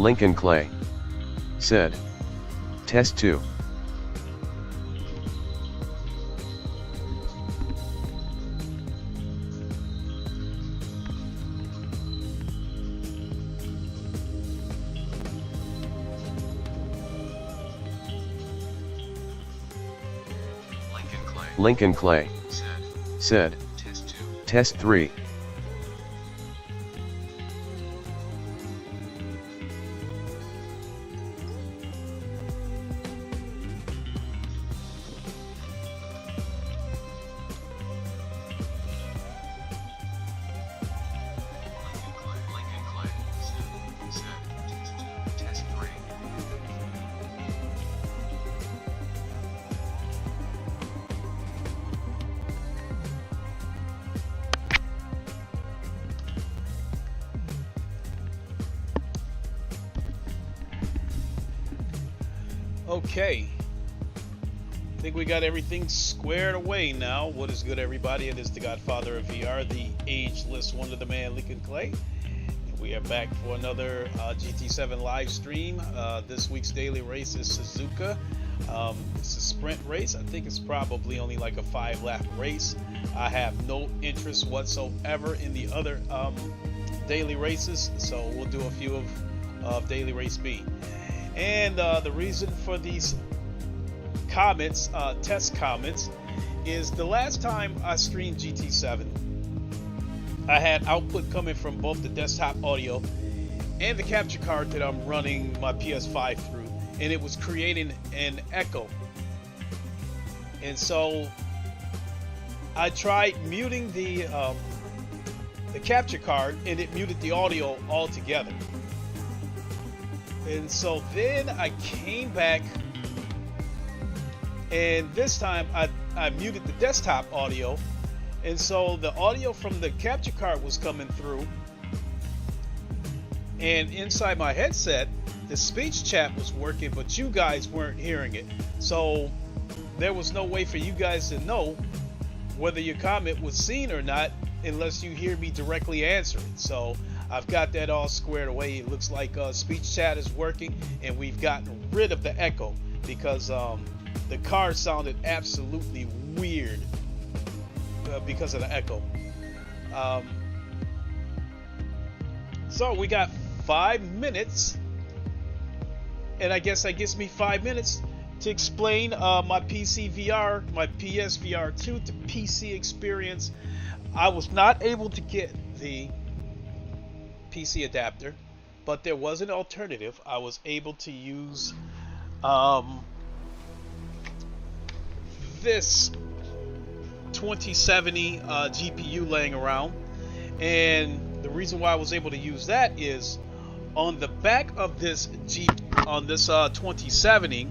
Lincoln Clay said, Test 2. Lincoln Clay said, Test 3. Okay, I think we got everything squared away now. What is good, everybody? It is the Godfather of VR, the ageless wonder, the man Lincoln Clay. And we are back for another GT7 live stream. This week's daily race is Suzuka. It's a sprint race. I think it's probably only like a 5-lap race. I have no interest whatsoever in the other daily races, so we'll do a few of daily race B. And the reason for these comments, test comments, is the last time I streamed GT7, I had output coming from both the desktop audio and the capture card that I'm running my PS5 through, and it was creating an echo. And so I tried muting the capture card, and it muted the audio altogether. And so then I came back, and this time I muted the desktop audio, and so the audio from the capture card was coming through, and inside my headset the speech chat was working, but you guys weren't hearing it. So there was no way for you guys to know whether your comment was seen or not unless you hear me directly answer it. So I've got that all squared away. It looks like speech chat is working, and we've gotten rid of the echo because the car sounded absolutely weird because of the echo. So we got 5 minutes, and I guess that gives me 5 minutes to explain my PSVR, my PSVR 2 to PC experience. I was not able to get the PC adapter, but there was an alternative. I was able to use this 2070 GPU laying around, and the reason why I was able to use that is on the back of this 2070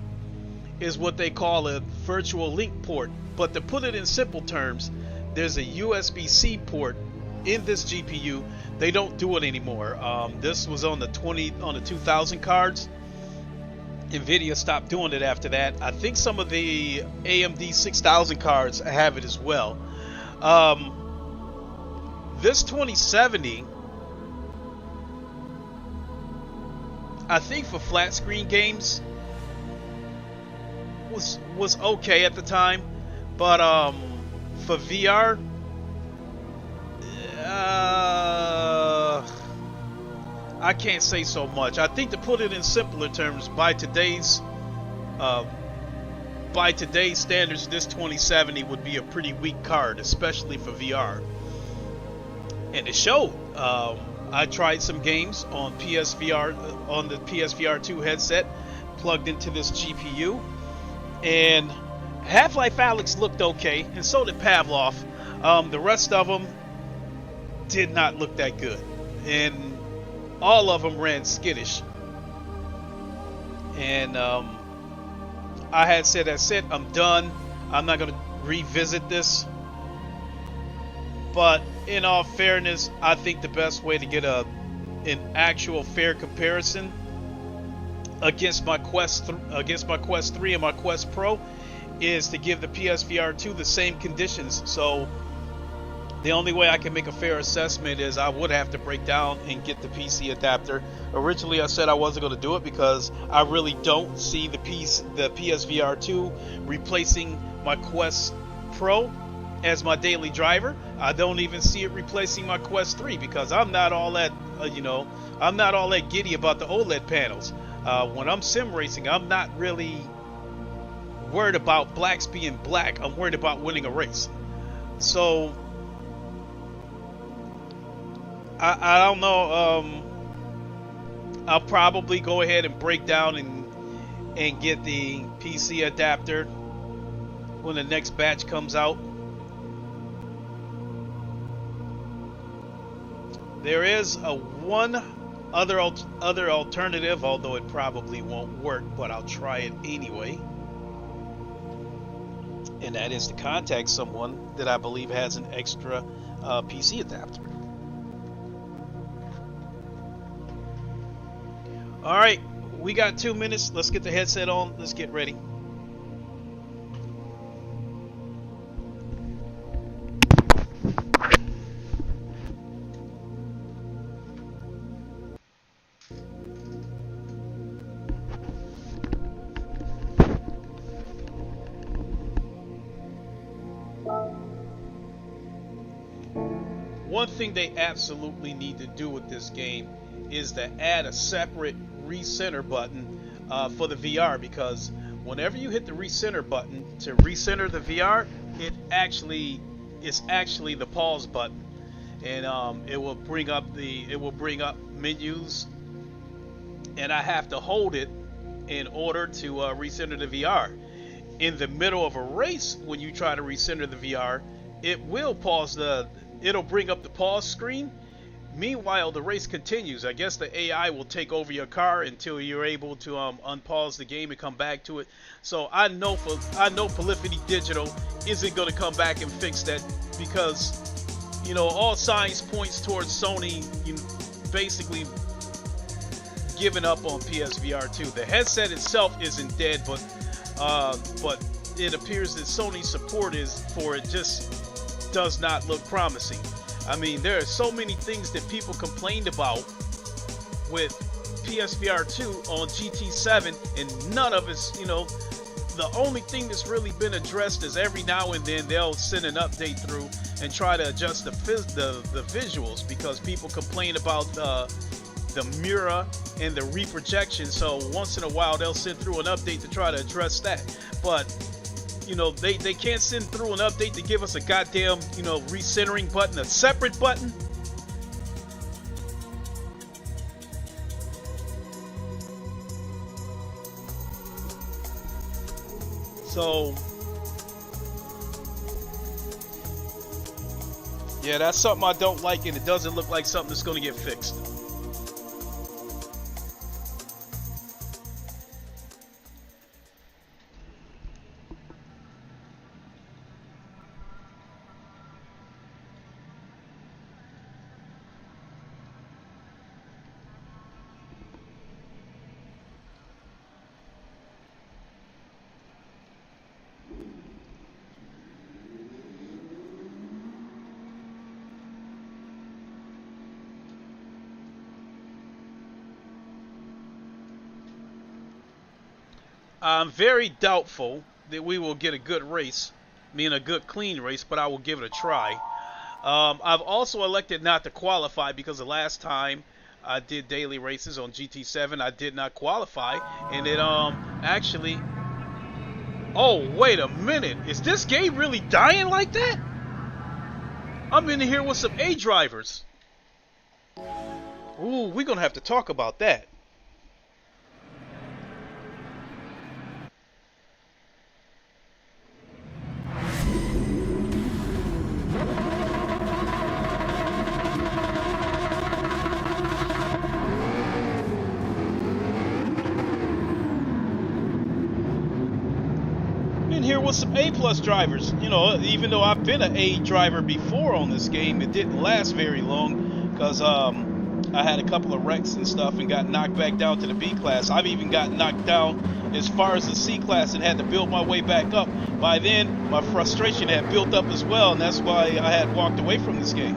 is what they call a virtual link port. But to put it in simple terms, there's a USB-C port in this GPU. They don't do it anymore. This was on the 2000 cards. Nvidia stopped doing it after that. I think some of the AMD 6000 cards have it as well. This 2070, I think for flat screen games was okay at the time, but for VR, I can't say so much. I think, to put it in simpler terms, by today's standards, this 2070 would be a pretty weak card, especially for VR. And it showed. I tried some games on PSVR, on the PSVR 2 headset, plugged into this GPU, and Half-Life Alyx looked okay, and so did Pavlov. The rest of them did not look that good, and all of them ran skittish. And I had said, that's it, I'm done. I'm not going to revisit this. But in all fairness, I think the best way to get an actual fair comparison against my Quest 3 and my Quest Pro is to give the PSVR 2 the same conditions. So The only way I can make a fair assessment is I would have to break down and get the PC adapter. Originally I said I wasn't going to do it because I really don't see the PSVR 2 replacing my Quest Pro as my daily driver. I don't even see it replacing my Quest 3 because I'm not all that, I'm not all that giddy about the OLED panels. When I'm sim racing, I'm not really worried about blacks being black. I'm worried about winning a race. So I don't know. I'll probably go ahead and break down and get the PC adapter when the next batch comes out. There is one other alternative, although it probably won't work, but I'll try it anyway. And that is to contact someone that I believe has an extra PC adapter. All right, we got 2 minutes. Let's get the headset on. Let's get ready. One thing they absolutely need to do with this game is to add a separate recenter button for the VR, because whenever you hit the recenter button to recenter the VR, it's actually the pause button, and it will bring up menus, and I have to hold it in order to recenter the VR. In the middle of a race, when you try to recenter the VR, it will it'll bring up the pause screen. Meanwhile, the race continues. I guess the AI will take over your car until you're able to unpause the game and come back to it. So I know Polyphony Digital isn't going to come back and fix that, because all signs points towards Sony basically giving up on PSVR 2. The headset itself isn't dead, but it appears that Sony's support for it just does not look promising. I mean, there are so many things that people complained about with PSVR 2 on GT7, and none of it's, the only thing that's really been addressed is every now and then they'll send an update through and try to adjust the visuals, because people complain about the mirror and the reprojection. So once in a while they'll send through an update to try to address that. But they can't send through an update to give us a goddamn, recentering button, a separate button. So, yeah, that's something I don't like, and it doesn't look like something that's going to get fixed. I'm very doubtful that we will get a good race, a good clean race, but I will give it a try. I've also elected not to qualify because the last time I did daily races on GT7, I did not qualify, and it actually... Oh, wait a minute. Is this game really dying like that? I'm in here with some A drivers. Ooh, we're going to have to talk about that. Here with some A+ drivers. Even though I've been an A driver before on this game, it didn't last very long because I had a couple of wrecks and stuff and got knocked back down to the B class. I've even got knocked down as far as the C class and had to build my way back up. By then, my frustration had built up as well, and that's why I had walked away from this game.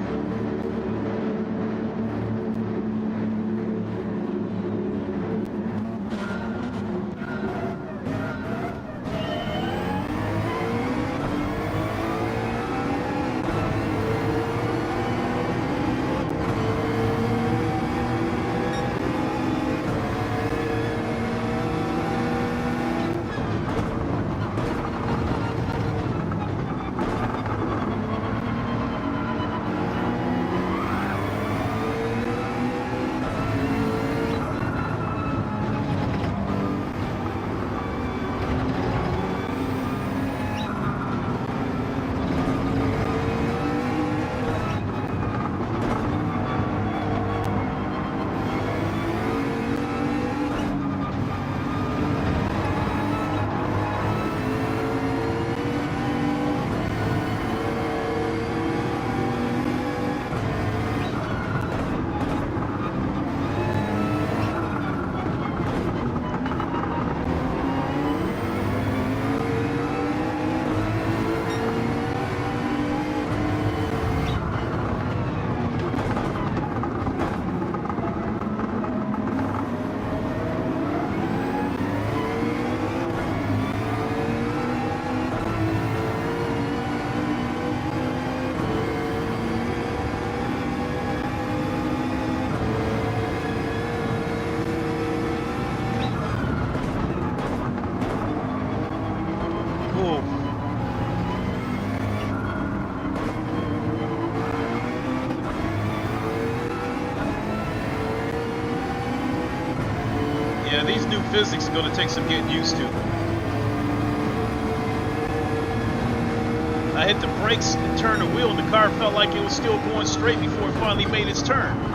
Yeah, these new physics are going to take some getting used to. I hit the brakes and turned the wheel, and the car felt like it was still going straight before it finally made its turn.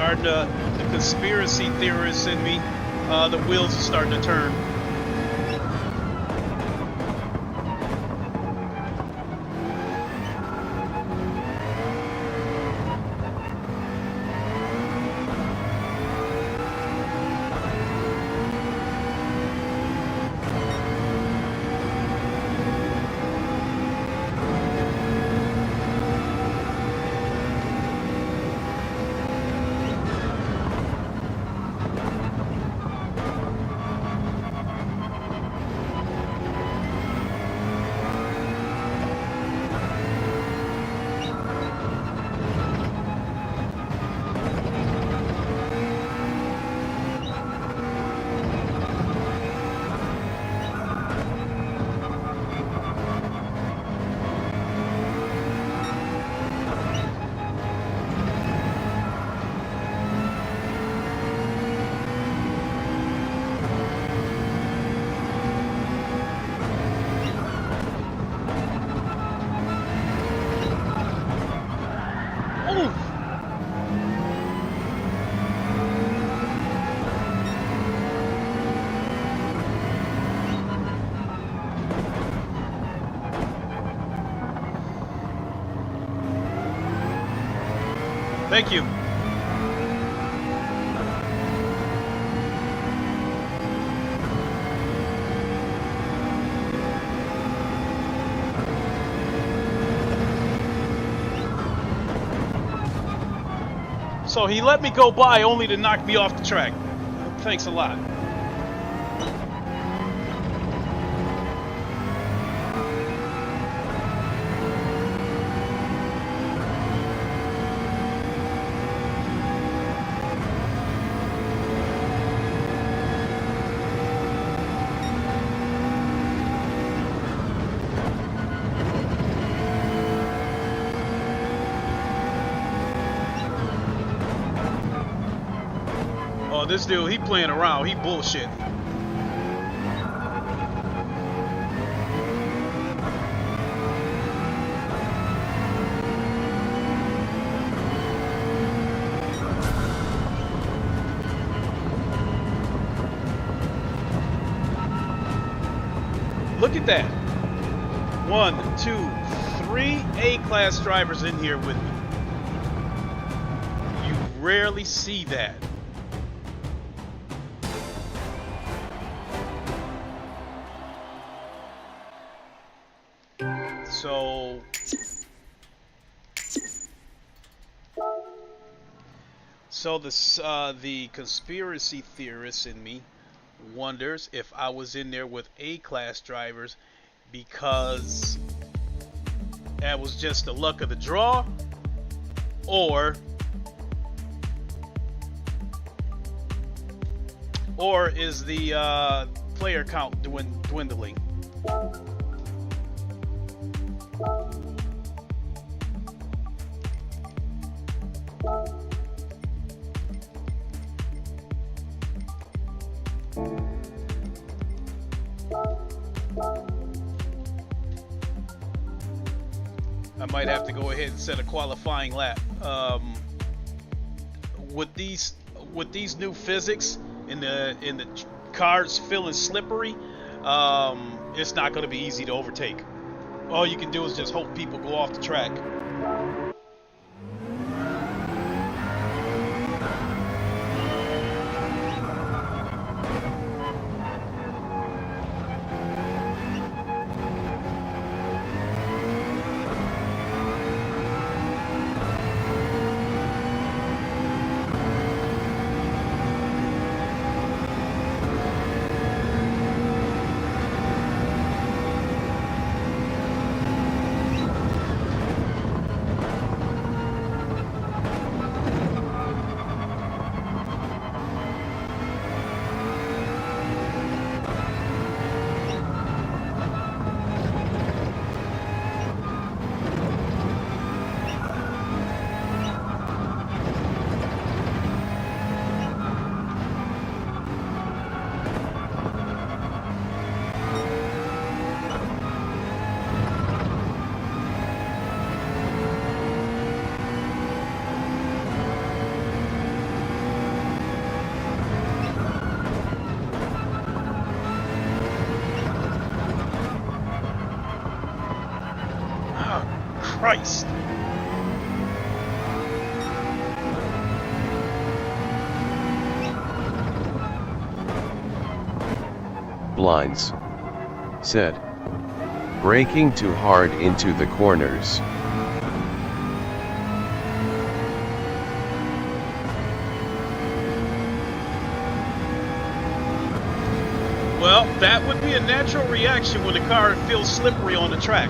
starting to, the conspiracy theorists in me, the wheels are starting to turn. Thank you. So he let me go by only to knock me off the track. Thanks a lot. This dude, he playing around, he bullshit. Look at that. 1, 2, 3 A-class drivers in here with me. You rarely see that. So the conspiracy theorist in me wonders if I was in there with A-class drivers because that was just the luck of the draw, or is the player count dwindling? I might have to go ahead and set a qualifying lap. With these new physics in the cars feeling slippery, it's not going to be easy to overtake. All you can do is just hope people go off the track. blinds. Said. Braking too hard into the corners. Well, that would be a natural reaction when the car feels slippery on the track.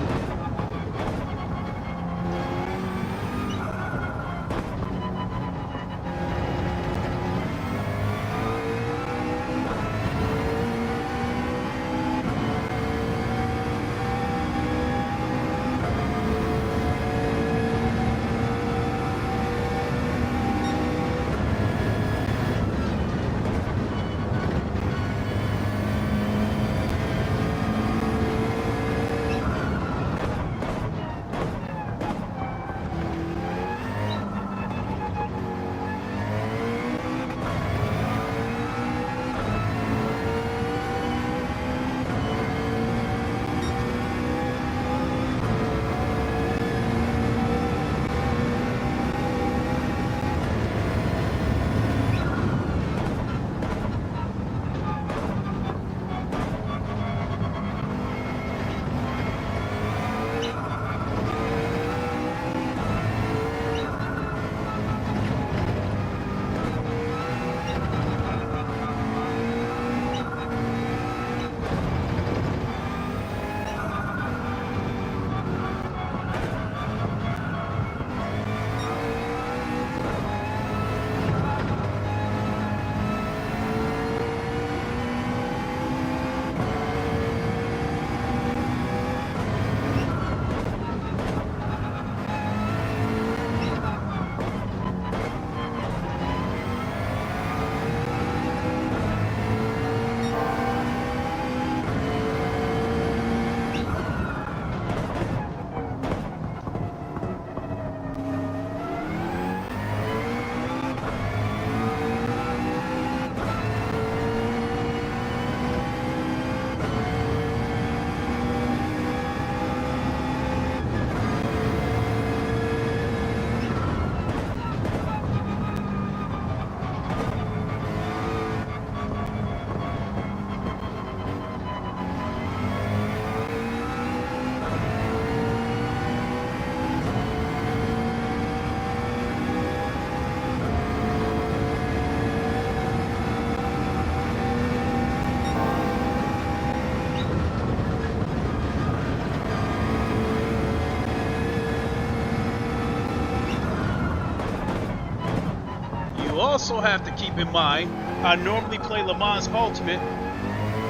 Also have to keep in mind, I normally play Le Mans Ultimate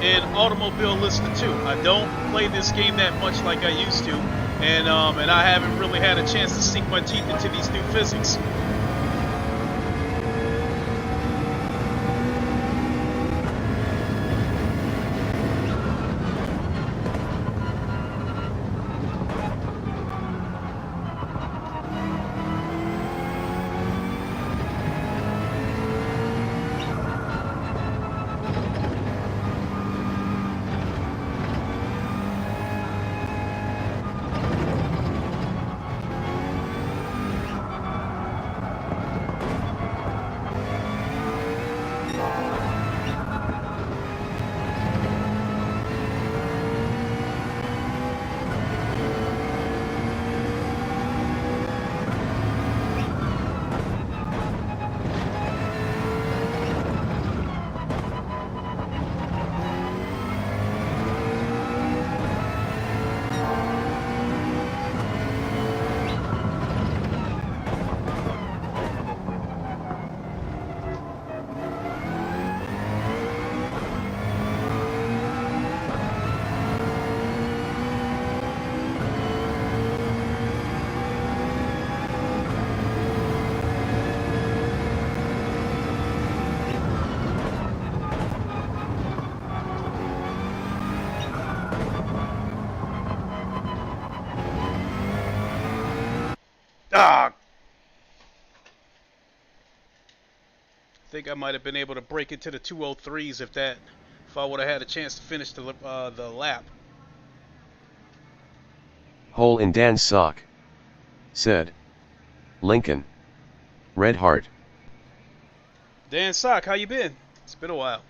and Automobile Lister 2. I don't play this game that much like I used to, and I haven't really had a chance to sink my teeth into these new physics. Ah! I think I might have been able to break into the 203s if I would have had a chance to finish the lap. Hole in Dan's sock. Said. Lincoln. Red Heart. Dan Sock, how you been? It's been a while.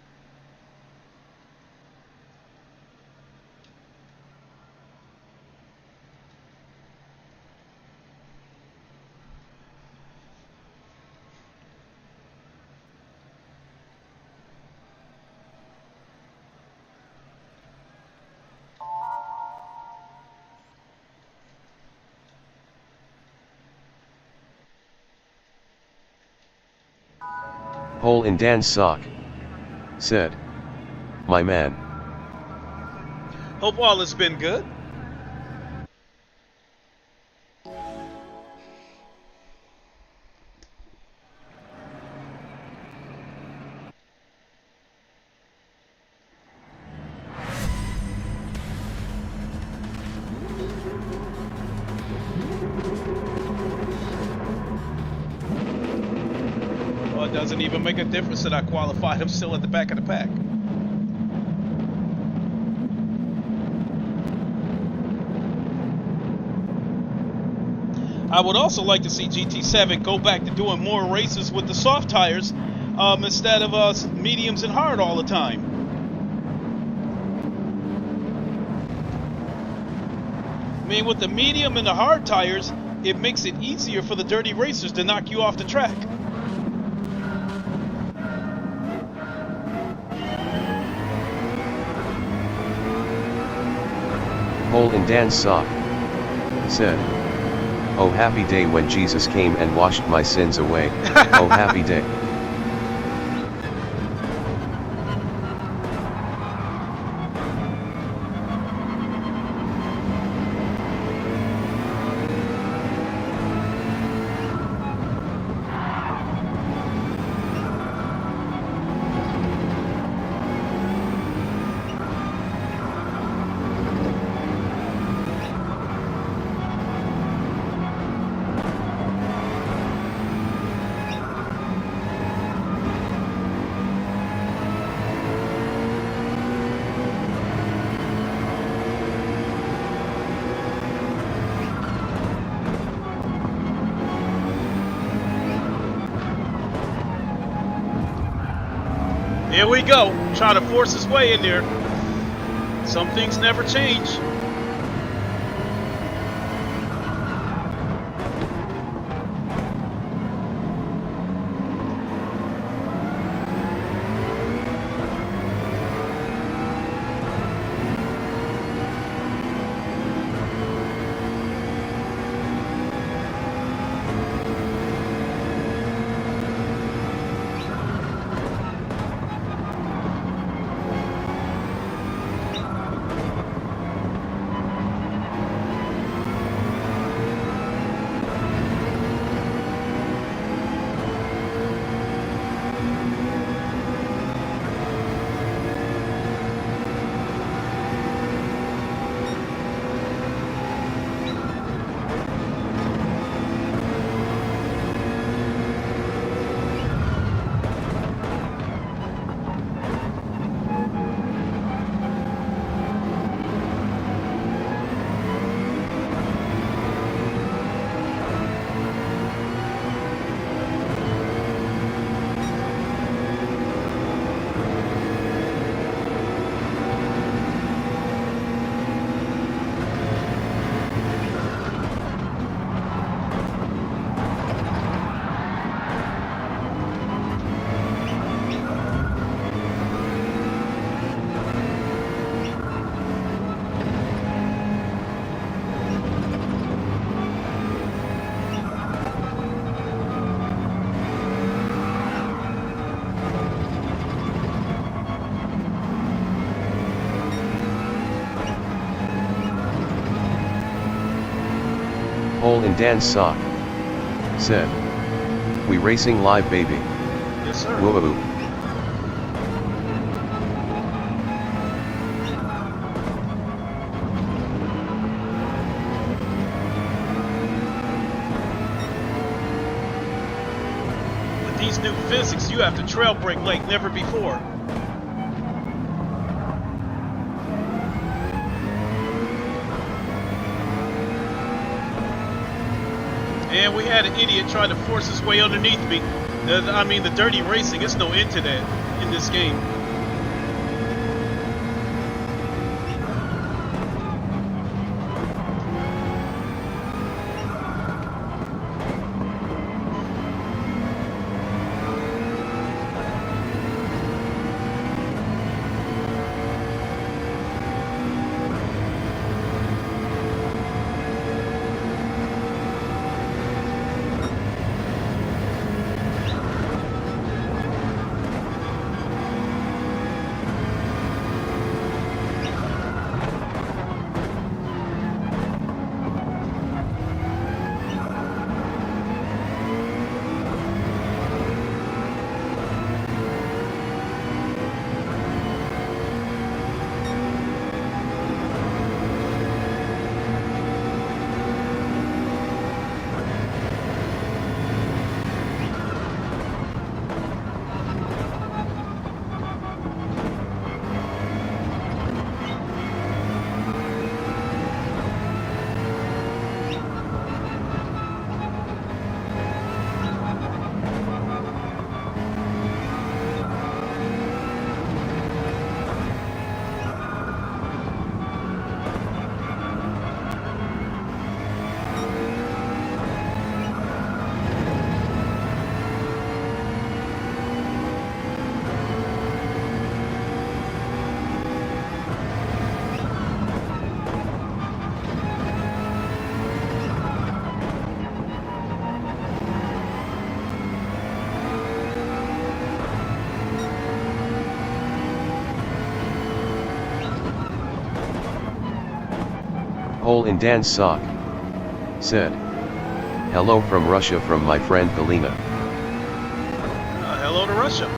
Hole in Dan's sock. Said. My man. Hope all has been good. Well, it doesn't even make a difference that I qualified. I'm still at the back of the pack. I would also like to see GT7 go back to doing more races with the soft tires instead of mediums and hard all the time. I mean, with the medium and the hard tires, it makes it easier for the dirty racers to knock you off the track. Hole in Dan's sock. Said. Oh happy day when Jesus came and washed my sins away. Oh happy day. Here we go, trying to force his way in there. Some things never change. Hole in Dan's sock. Said. We racing live baby. Yes sir. Woo-woo. With these new physics, you have to trail brake like never before. And we had an idiot trying to force his way underneath me. I mean, the dirty racing, it's no end to that in this game. Hole in Dan's sock. Said. Hello from Russia from my friend Galina. Hello to Russia.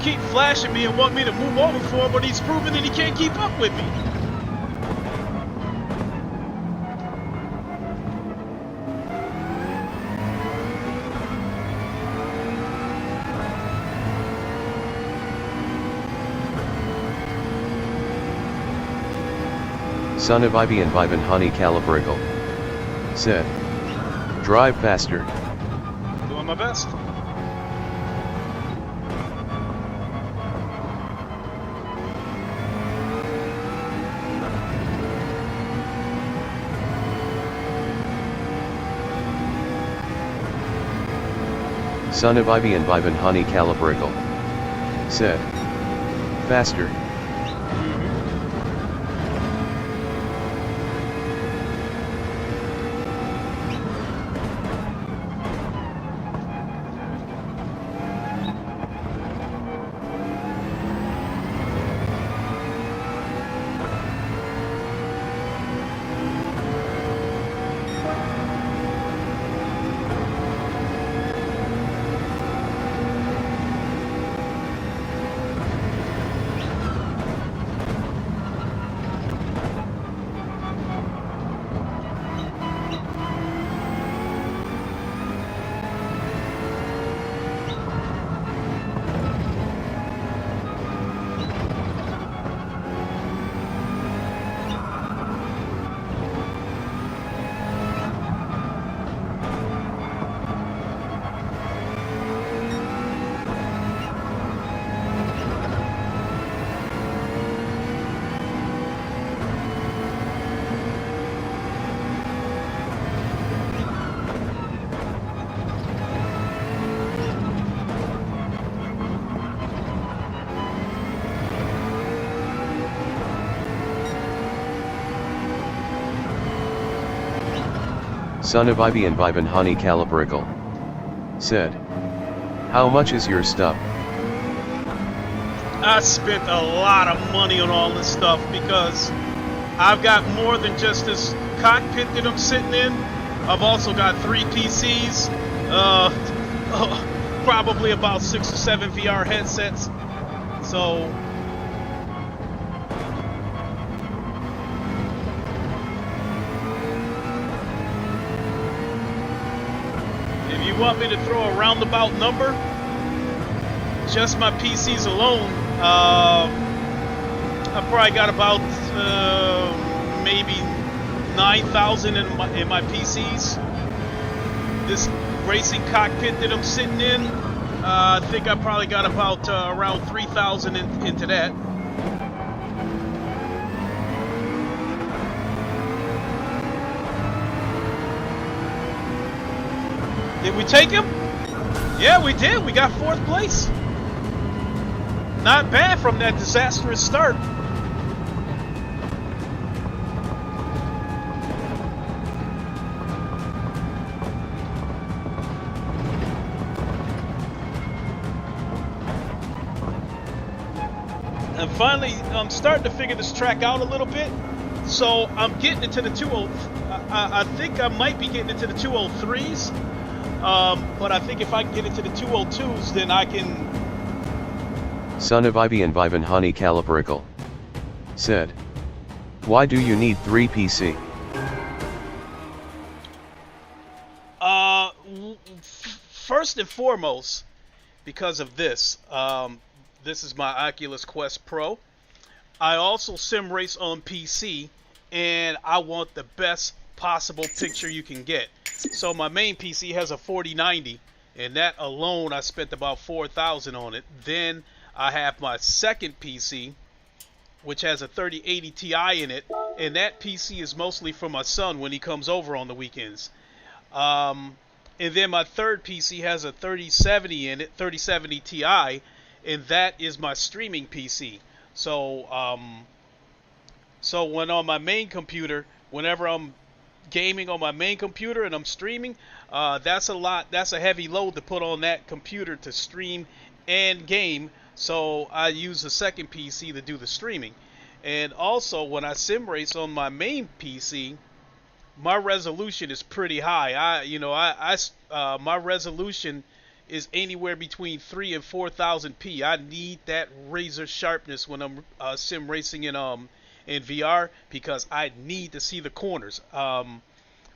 Keep flashing me and want me to move over for him, but he's proven that he can't keep up with me. Son of Ivy and Vivan Honey Calibrical. Said. Drive faster. Doing my best. Son of Ivy and Vivan Honey Calibrical. Said. Faster. Son of Ivy and Vivan Honey Calibrical. Said. How much is your stuff? I spent a lot of money on all this stuff because I've got more than just this cockpit that I'm sitting in. I've also got 3 PCs, probably about 6 or 7 VR headsets. So if you want me to throw a roundabout number, just my PCs alone, I probably got about maybe 9,000 in my PCs. This racing cockpit that I'm sitting in, I think I probably got about around 3,000 into that. Did we take him? Yeah, we did. We got 4th place. Not bad from that disastrous start. And finally, I'm starting to figure this track out a little bit. So I'm getting into the 20. I think I might be getting into the 203s. But I think if I can get into the 202s, then I can. Son of Ivy and Vivan Honey Caliparical said, "Why do you need 3 PC?" First and foremost, because of this. This is my Oculus Quest Pro. I also sim race on PC, and I want the best possible picture you can get. So my main PC has a 4090, and that alone I spent about $4,000 on it. Then I have my second PC, which has a 3080 Ti in it, and that PC is mostly for my son when he comes over on the weekends. And then my third PC has a 3070 in it, 3070 Ti, and that is my streaming PC. So so when on my main computer, whenever I'm gaming on my main computer and I'm streaming, that's a heavy load to put on that computer to stream and game. So I use the second PC to do the streaming. And also when I sim race on my main PC, my resolution is pretty high. My resolution is anywhere between 3,000 and 4,000p. I need that razor sharpness when I'm sim racing in VR, because I need to see the corners.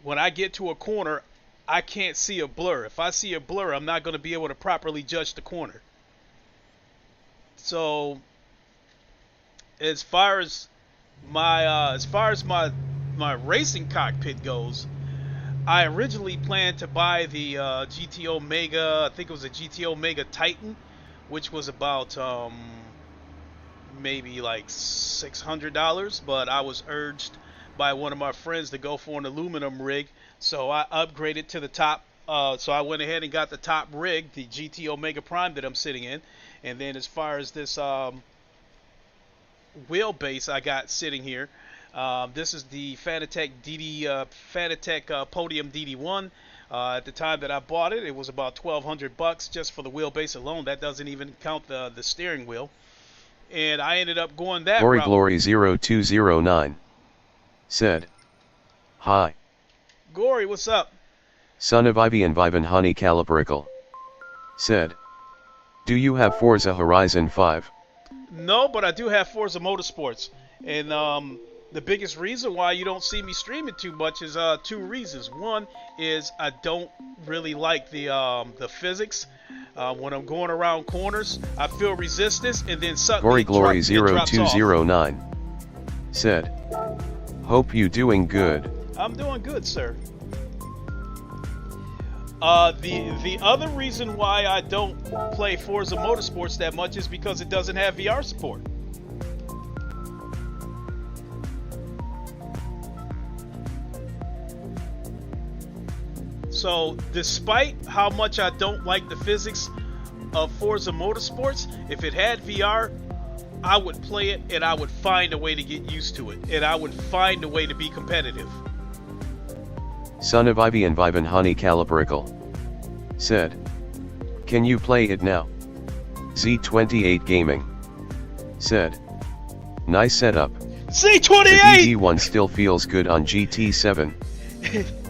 When I get to a corner, I can't see a blur. If I see a blur, I'm not going to be able to properly judge the corner. So as far as my racing cockpit goes, I originally planned to buy the GT Omega, I think it was a GT Omega Titan, which was about maybe like $600, but I was urged by one of my friends to go for an aluminum rig, so I upgraded to the top. So I went ahead and got the top rig, the GT Omega Prime that I'm sitting in. And then as far as this wheelbase I got sitting here, this is the Fanatec Podium DD1. At the time that I bought it, it was about $1,200 just for the wheelbase alone. That doesn't even count the steering wheel. And I ended up going that route. Glory 0209 said, "Hi. Gory, what's up?" Son of Ivy and Vivan Honey Caliparical said, "Do you have Forza Horizon 5? No, but I do have Forza Motorsports. And the biggest reason why you don't see me streaming too much is 2 reasons. One is I don't really like the physics. When I'm going around corners, I feel resistance, and then suddenly Glory it drops off. 0209 said, "Hope you doing good." I'm doing good, sir. The other reason why I don't play Forza Motorsports that much is because it doesn't have VR support. So despite how much I don't like the physics of Forza Motorsports, if it had VR, I would play it, and I would find a way to get used to it, and I would find a way to be competitive. Son of Ivy and Vivan Honey Caliparical said, "Can you play it now?" Z28 Gaming said, "Nice setup. Z28! The DD1 still feels good on GT7.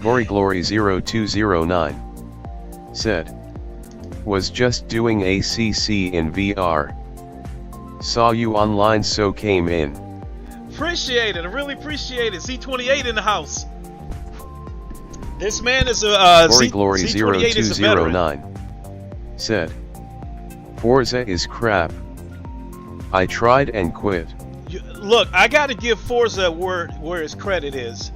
Glory 0209 said, "Was just doing ACC in VR. Saw you online, so came in." Appreciate it. I really appreciate it. Z28 in the house. This man is a Glory Z28 is a veteran. 0209 said, "Forza is crap. I tried and quit." Look, I got to give Forza where his credit is.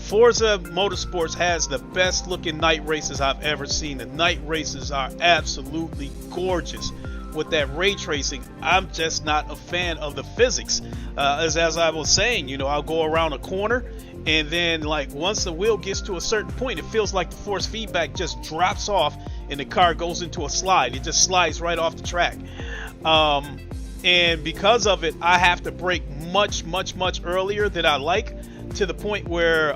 Forza Motorsports has the best looking night races I've ever seen. The night races are absolutely gorgeous. With that ray tracing, I'm just not a fan of the physics. As I was saying, I'll go around a corner and then like once the wheel gets to a certain point, it feels like the force feedback just drops off and the car goes into a slide. It just slides right off the track. And because of it, I have to brake much earlier than I like, to the point where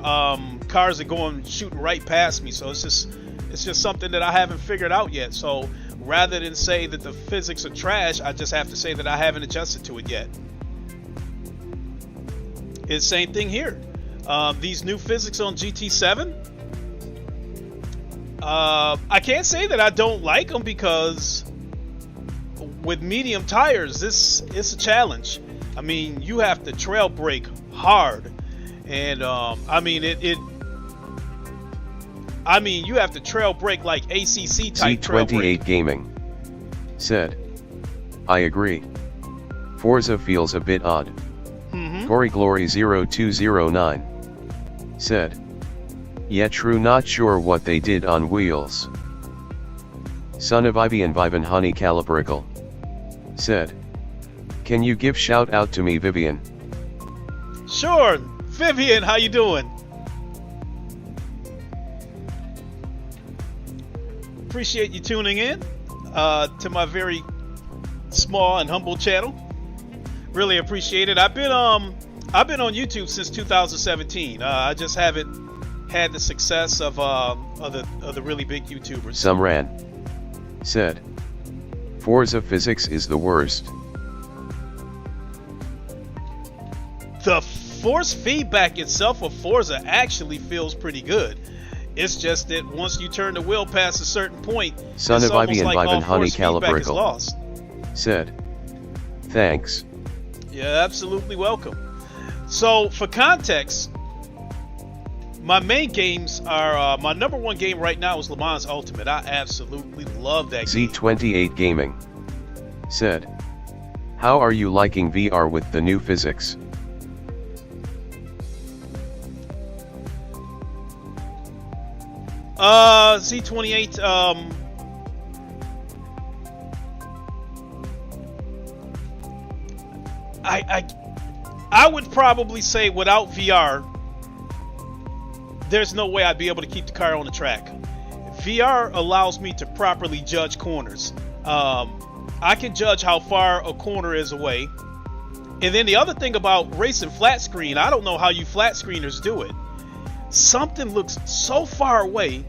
cars are shooting right past me. So it's just something that I haven't figured out yet. So rather than say that the physics are trash, I just have to say that I haven't adjusted to it yet. It's the same thing here. These new physics on GT7, I can't say that I don't like them, because with medium tires, it's a challenge. I mean, you have to trail brake hard, and I mean you have to trail brake like ACC type trail brake. Z28 Gaming said, I agree. Forza feels a bit odd. Gory Glory 0209 said, yeah, true, not sure what they did on wheels. Son of Ivy and Vivan Honey Calibrical said, can you give shout out to me, Vivian? Sure, Vivian, how you doing? Appreciate you tuning in to my very small and humble channel. Really appreciate it. I've been on YouTube since 2017. I just haven't had the success of the really big YouTubers. Sumran said, Forza physics is the worst. The force feedback itself of Forza actually feels pretty good. It's just that once you turn the wheel past a certain point, Son it's of Ivy and like Vivan all Honey force feedback is Calibrical lost. said, thanks. Yeah, absolutely welcome. So for context, my main games are my number one game right now is Le Mans Ultimate. I absolutely love that game. Z28 Gaming said, how are you liking VR with the new physics? Z28, I would probably say without VR, there's no way I'd be able to keep the car on the track. VR allows me to properly judge corners. I can judge how far a corner is away. And then the other thing about racing flat screen, I don't know how you flat screeners do it. Something looks so far away,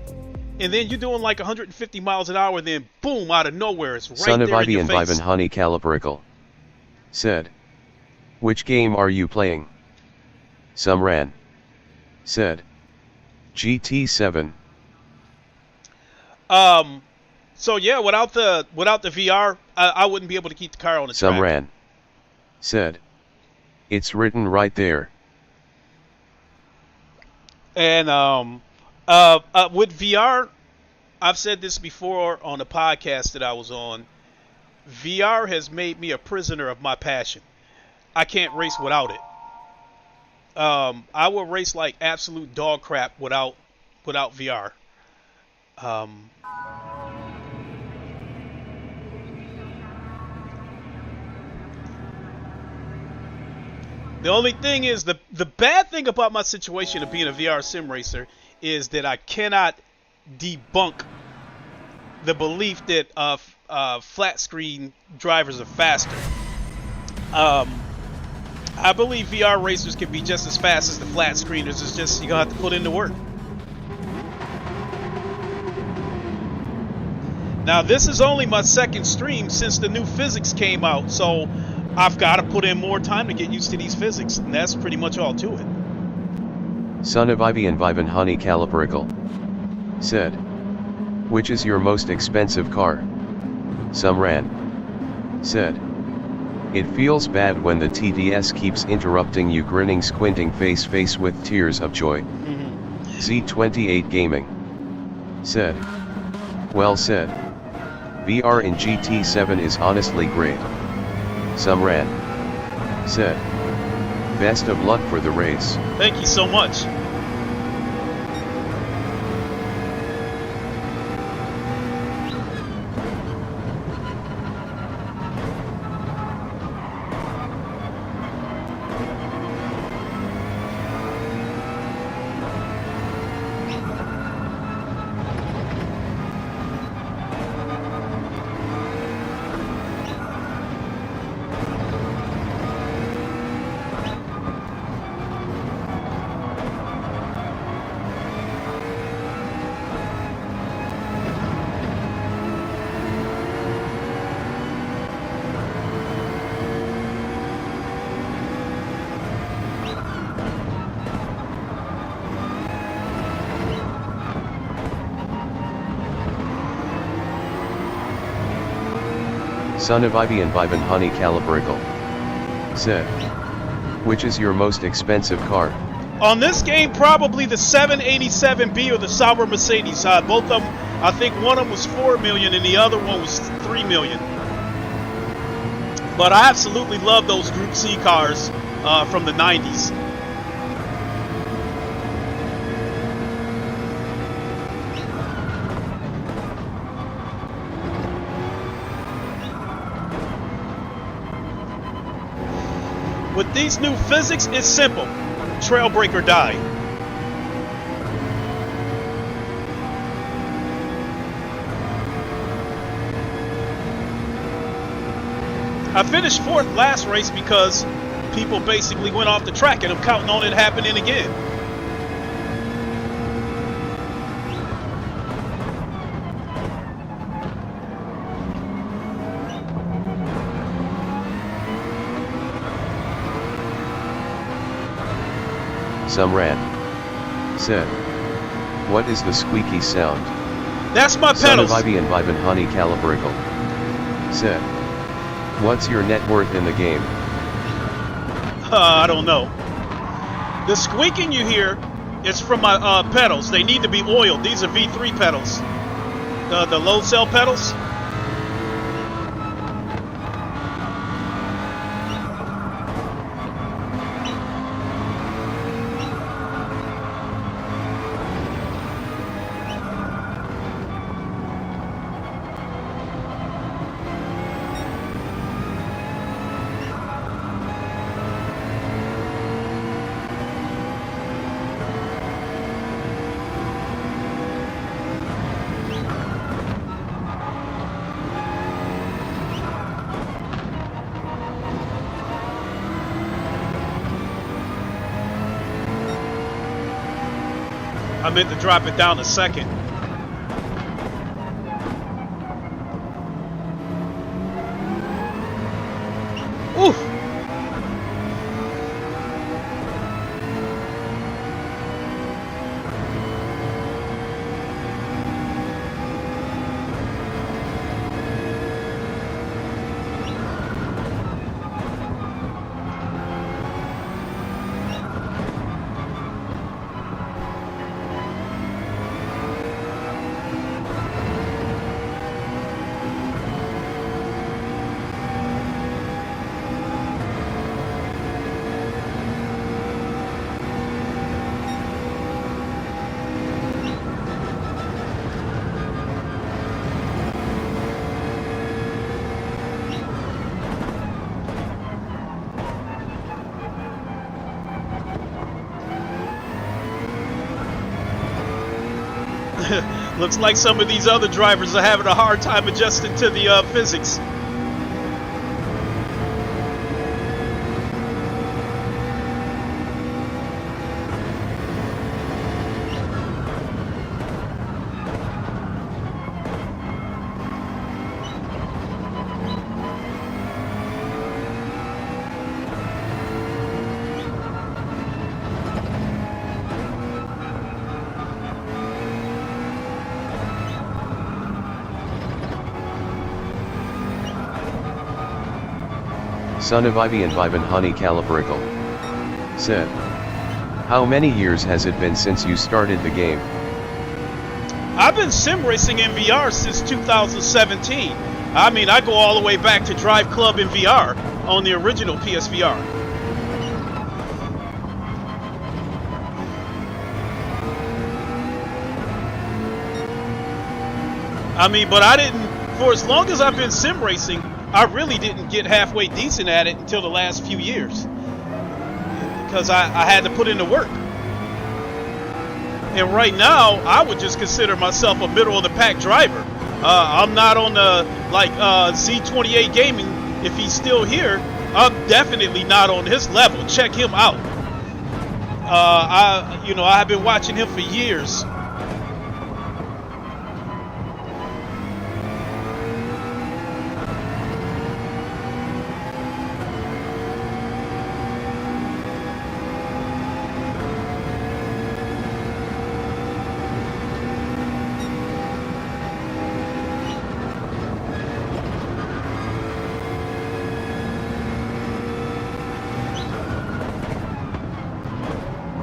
and then you're doing like 150 miles an hour, and then boom, out of nowhere, it's right Son of there in Ivy your and face. Vivan Honey Calibrical said, which game are you playing? Sumran said, GT7. So yeah, without the VR, I wouldn't be able to keep the car on the track. Sumran said, it's written right there. And with VR, I've said this before on a podcast that I was on. VR has made me a prisoner of my passion. I can't race without it. I will race like absolute dog crap without VR. The only thing is, the bad thing about my situation of being a VR sim racer is that I cannot debunk the belief that flat screen drivers are faster. I believe VR racers can be just as fast as the flat screeners. It's just you're gonna have to put in the work. Now this is only my second stream since the new physics came out, so I've got to put in more time to get used to these physics, and that's pretty much all to it. Son of Ivy and Vivan Honey Calibrical said, which is your most expensive car? Sumran said, it feels bad when the TDS keeps interrupting you, grinning, squinting face with tears of joy. Z28 Gaming said, well said. VR in GT7 is honestly great. Sumran said, best of luck for the race. Thank you so much. Son of Ivy and Vivan Honey Calibrical said, which is your most expensive car? On this game, probably the 787B or the Sauber Mercedes. Both of them, I think one of them was 4 million and the other one was 3 million. But I absolutely love those Group C cars from the 90s. With these new physics, it's simple. Trailbreak or die. I finished 4th last race because people basically went off the track and I'm counting on it happening again. Sumran said, what is the squeaky sound? That's my pedals. Son of Ivy and Vivan Honey Calibrical said, what's your net worth in the game? I don't know. The squeaking you hear is from my pedals. They need to be oiled. These are V3 pedals. The low cell pedals. I meant to drop it down a second. Oof. Looks like some of these other drivers are having a hard time adjusting to the physics. Son of Ivy and Vivan Honey Calibrical said, how many years has it been since you started the game? I've been sim racing in VR since 2017. I mean, I go all the way back to Drive Club in VR on the original PSVR. I mean, but I didn't, for as long as I've been sim racing, I really didn't get halfway decent at it until the last few years. Because I had to put in the work. And right now, I would just consider myself a middle of the pack driver. I'm not on the, like, Z28 Gaming. If he's still here, I'm definitely not on his level. Check him out. I've been watching him for years.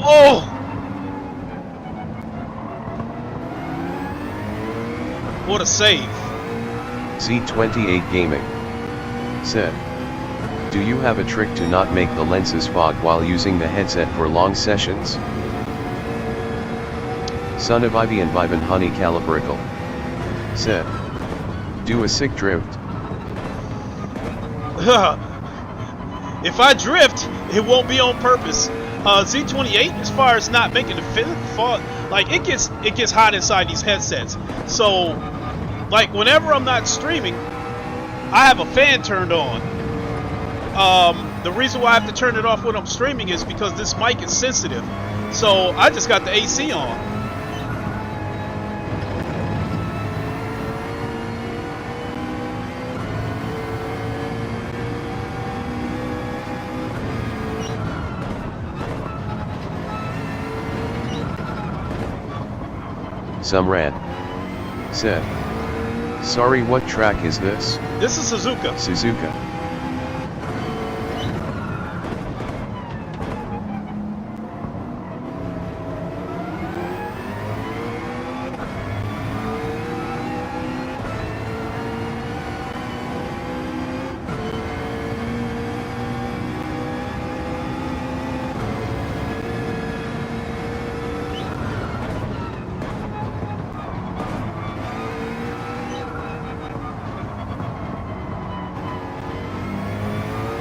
Oh! What a save. Z28 Gaming said, do you have a trick to not make the lenses fog while using the headset for long sessions? Son of Ivy and Vivan Honey Calibrical said, do a sick drift. If I drift, it won't be on purpose. Z28, as far as not making the fog, like it gets hot inside these headsets. So, like whenever I'm not streaming, I have a fan turned on. The reason why I have to turn it off when I'm streaming is because this mic is sensitive. So I just got the AC on. Sumran said, sorry, what track is this? This is Suzuka. Suzuka.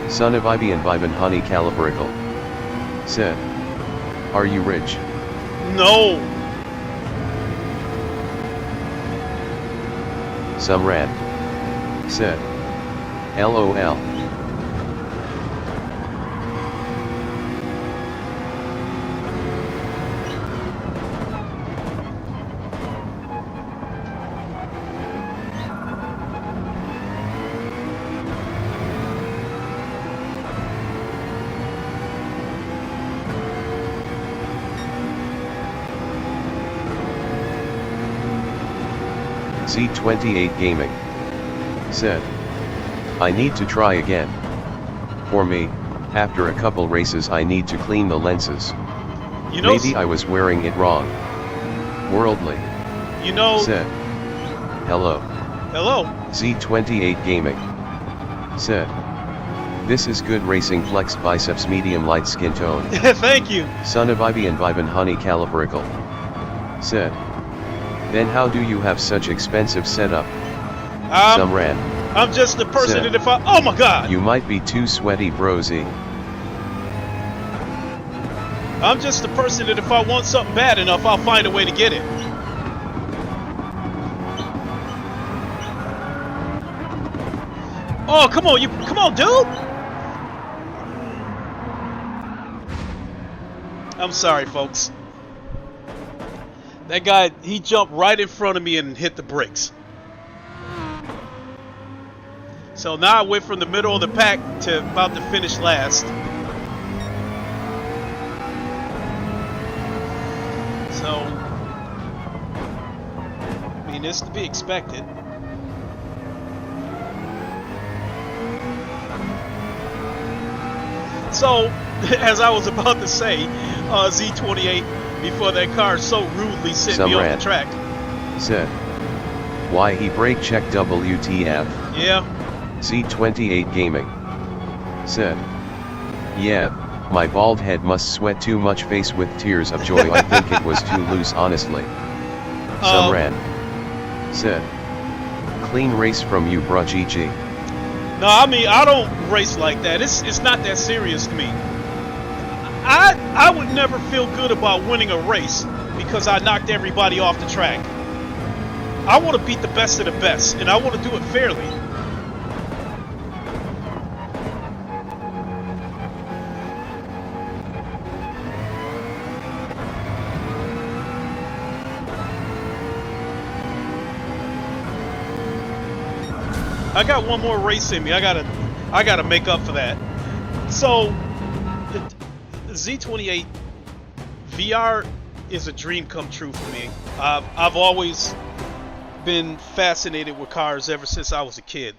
Son of Ivy and Vivan Honey Calibrical said, are you rich? No. Sumran said, LOL. Z28 Gaming said, I need to try again. For me, after a couple races I need to clean the lenses. You know, maybe I was wearing it wrong. Worldly said, hello. Hello. Z28 Gaming said, this is good racing, flex biceps, medium light skin tone. Thank you. Son of Ivy and Vivan Honey Calibrical said, then how do you have such expensive setup? Sumran. I'm just the person said, that if I, oh my god. You might be too sweaty, brosy. I'm just the person that if I want something bad enough, I'll find a way to get it. Oh, come on, dude. I'm sorry, folks. That guy, he jumped right in front of me and hit the brakes. So now I went from the middle of the pack to about to finish last. So, I mean, it's to be expected. So, as I was about to say, Z28, before that car so rudely sent me off the track, said, why he brake check WTF? Yeah. Z28 Gaming said, yeah, my bald head must sweat too much, face with tears of joy. I think it was too loose, honestly. Sumran said, clean race from you, bruh, GG. No, I mean, I don't race like that. It's not that serious to me. I would never feel good about winning a race because I knocked everybody off the track. I want to beat the best of the best, and I want to do it fairly. I got one more race in me. I gotta make up for that. So the Z28 VR is a dream come true for me. I've always been fascinated with cars ever since I was a kid.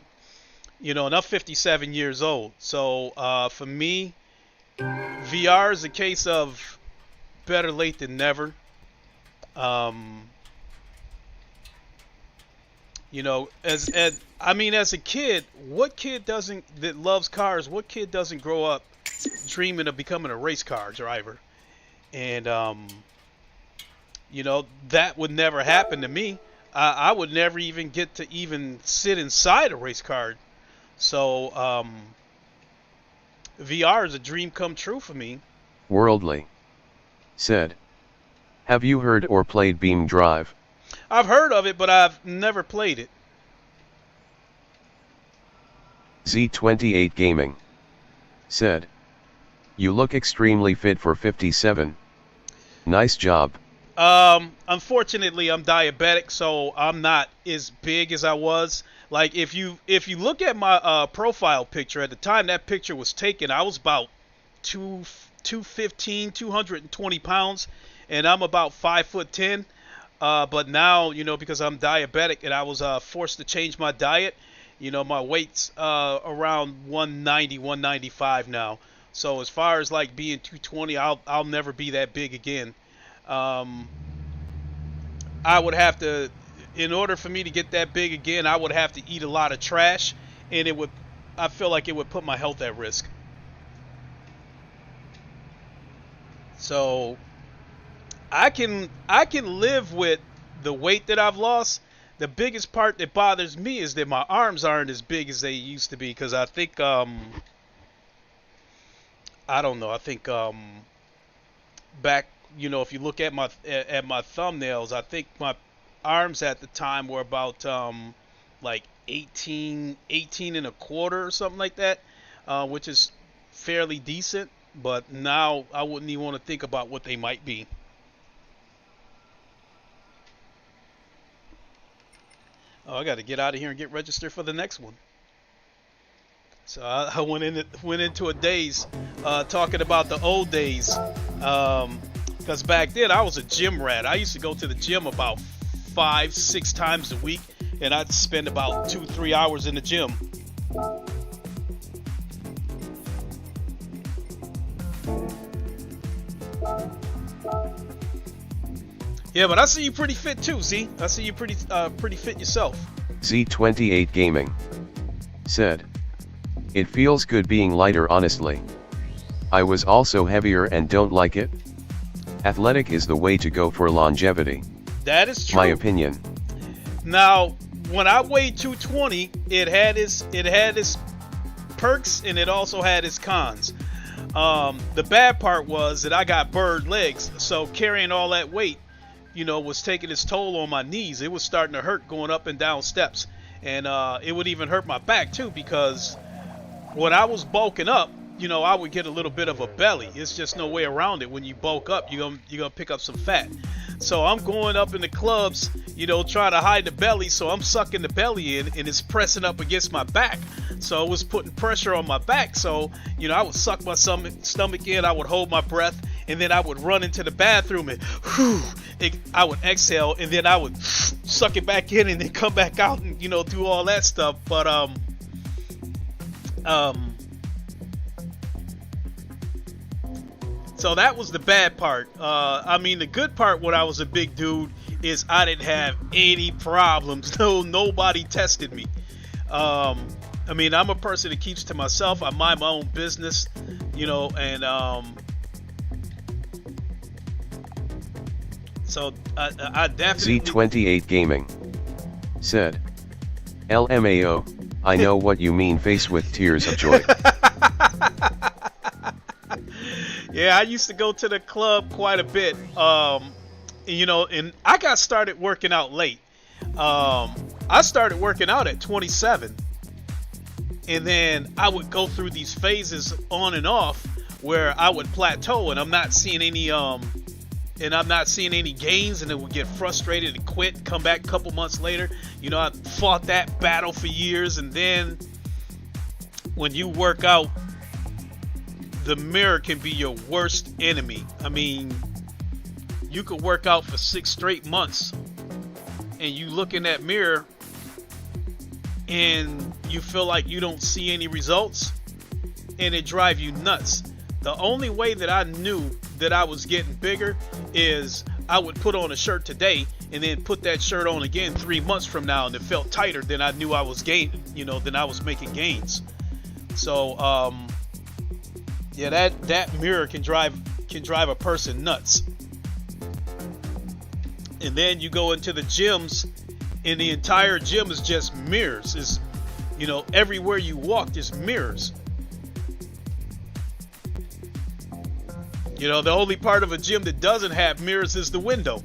You know, and I'm 57 years old. So for me, VR is a case of better late than never. You know, as a kid, what kid that loves cars? What kid doesn't grow up dreaming of becoming a race car driver? And you know, that would never happen to me. I would never even get to even sit inside a race car. So VR is a dream come true for me. Worldly said, have you heard or played Beam Drive? I've heard of it, but I've never played it. Z28 Gaming said, you look extremely fit for 57. Nice job. Unfortunately, I'm diabetic, so I'm not as big as I was. Like, if you look at my profile picture, at the time that picture was taken, I was about 215, 220 pounds, and I'm about 5'10". But now, you know, because I'm diabetic and I was forced to change my diet, you know, my weight's around 190, 195 now. So as far as like being 220, I'll never be that big again. I would have to, in order for me to get that big again, I would have to eat a lot of trash, and I feel like it would put my health at risk. So I can live with the weight that I've lost. The biggest part that bothers me is that my arms aren't as big as they used to be, because I think I don't know, I think back, you know, if you look at my thumbnails, I think my arms at the time were about like 18 and a quarter or something like that, which is fairly decent, but now I wouldn't even want to think about what they might be. Oh, I got to get out of here and get registered for the next one. So I went into a daze talking about the old days, because back then I was a gym rat. I used to go to the gym about 5-6 times a week, and I'd spend about 2-3 hours in the gym. Yeah, but I see you pretty fit too, Z. I see you pretty fit yourself. Z28 Gaming said, it feels good being lighter, honestly. I was also heavier and don't like it. Athletic is the way to go for longevity. That is true. My opinion. Now, when I weighed 220, it had its perks and it also had its cons. The bad part was that I got bird legs, so carrying all that weight, you know, was taking its toll on my knees. It was starting to hurt going up and down steps, and it would even hurt my back too, because when I was bulking up, you know, I would get a little bit of a belly. It's just no way around it. When you bulk up, you're gonna pick up some fat. So I'm going up in the clubs, you know, trying to hide the belly, so I'm sucking the belly in, and it's pressing up against my back. So it was putting pressure on my back. So, you know, I would suck my stomach in, I would hold my breath, and then I would run into the bathroom and I would exhale, and then I would suck it back in and then come back out and, you know, do all that stuff. But so that was the bad part. I mean, the good part when I was a big dude is I didn't have any problems. Nobody tested me. I mean, I'm a person that keeps to myself. I mind my own business, you know, and so I definitely... Z28 Gaming said, LMAO, I know what you mean, face with tears of joy. Yeah, I used to go to the club quite a bit, you know, and I got started working out late. I started working out at 27, and then I would go through these phases on and off where I would plateau, and I'm not seeing any gains, and it would get frustrated and quit, come back a couple months later. You know, I fought that battle for years, and then when you work out, the mirror can be your worst enemy. I mean, you could work out for 6 straight months, and you look in that mirror and you feel like you don't see any results, and it drives you nuts. The only way that I knew that I was getting bigger is I would put on a shirt today and then put that shirt on again 3 months from now, and it felt tighter. Then I knew I was then I was making gains. So yeah, that mirror can drive a person nuts. And then you go into the gyms, and the entire gym is just mirrors. Is everywhere you walk, there's mirrors. The only part of a gym that doesn't have mirrors is the window.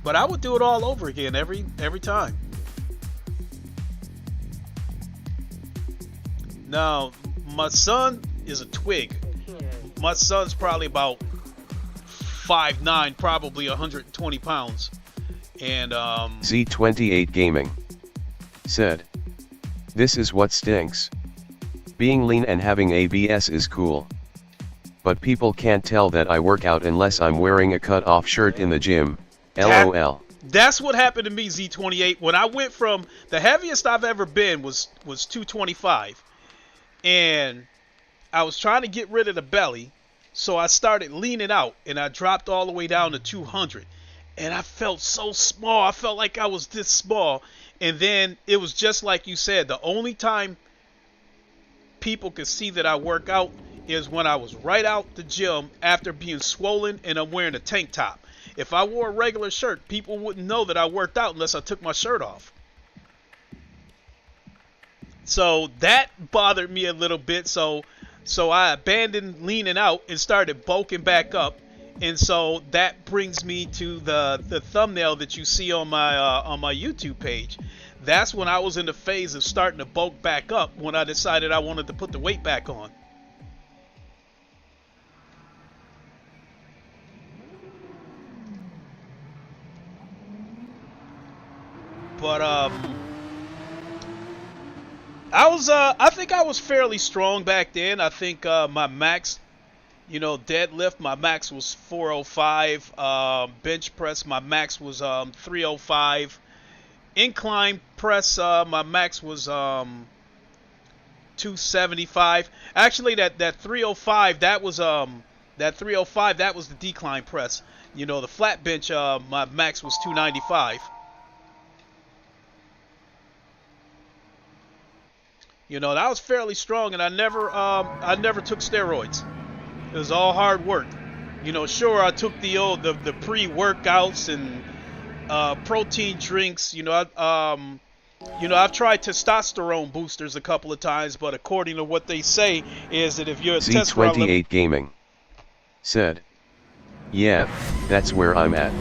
But I would do it all over again every time. Now, my son is a twig. My son's probably about 5'9", probably 120 pounds. And Z28 Gaming said, "This is what stinks. Being lean and having ABS is cool. But people can't tell that I work out unless I'm wearing a cut-off shirt in the gym. LOL." That's what happened to me, Z28. When I went from the heaviest I've ever been was 225. And I was trying to get rid of the belly. So I started leaning out, and I dropped all the way down to 200. And I felt so small. I felt like I was this small. And then it was just like you said. The only time people could see that I work out is when I was right out the gym after being swollen and I'm wearing a tank top. If I wore a regular shirt, people wouldn't know that I worked out unless I took my shirt off. So that bothered me a little bit. So I abandoned leaning out and started bulking back up. And so that brings me to the thumbnail that you see on my YouTube page. That's when I was in the phase of starting to bulk back up, when I decided I wanted to put the weight back on. But I think I was fairly strong back then. I think my max, deadlift, my max was 405. Bench press, my max was 305. Incline press, my max was 275. Actually, that 305, that was the decline press. The flat bench, my max was 295. I was fairly strong, and I never took steroids. It was all hard work. Sure, I took the pre-workouts and protein drinks. I've tried testosterone boosters a couple of times, but according to what they say, is that if you're a Z28 Gaming said, "Yeah, that's where I'm at.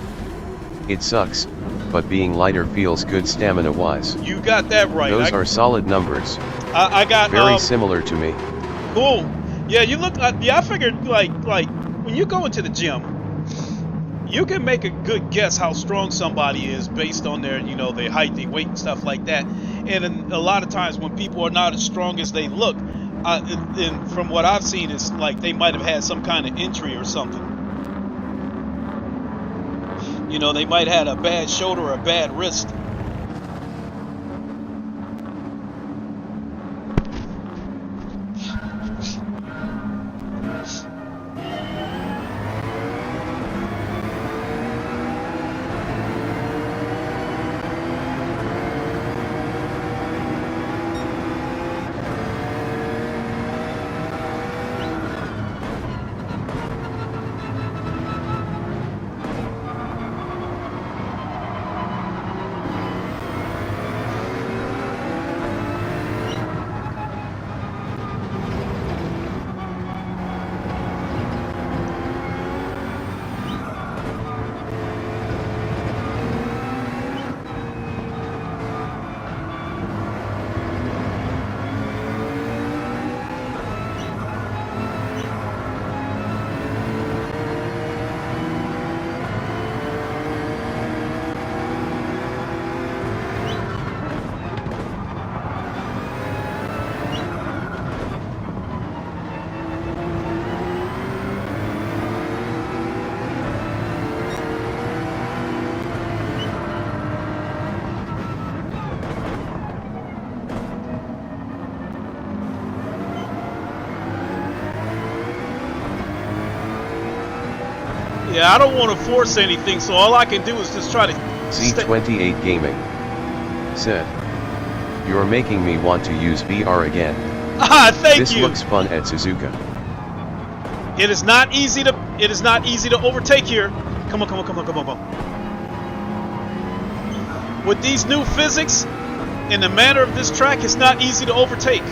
It sucks, but being lighter feels good stamina-wise." You got that right. Those are solid numbers. I got very similar to me. Cool. Yeah, you look. Yeah, I figured like when you go into the gym, you can make a good guess how strong somebody is based on their their height, their weight, and stuff like that. And a lot of times when people are not as strong as they look, and from what I've seen, it's like they might have had some kind of injury or something. They might have had a bad shoulder or a bad wrist. Yeah, I don't want to force anything, so all I can do is just try to... Z28 Gaming said, "You're making me want to use VR again." Ah, thank you. This looks fun at Suzuka. It is not easy to overtake here. Come on, come on, come on, come on, come on. With these new physics and the manner of this track, it's not easy to overtake.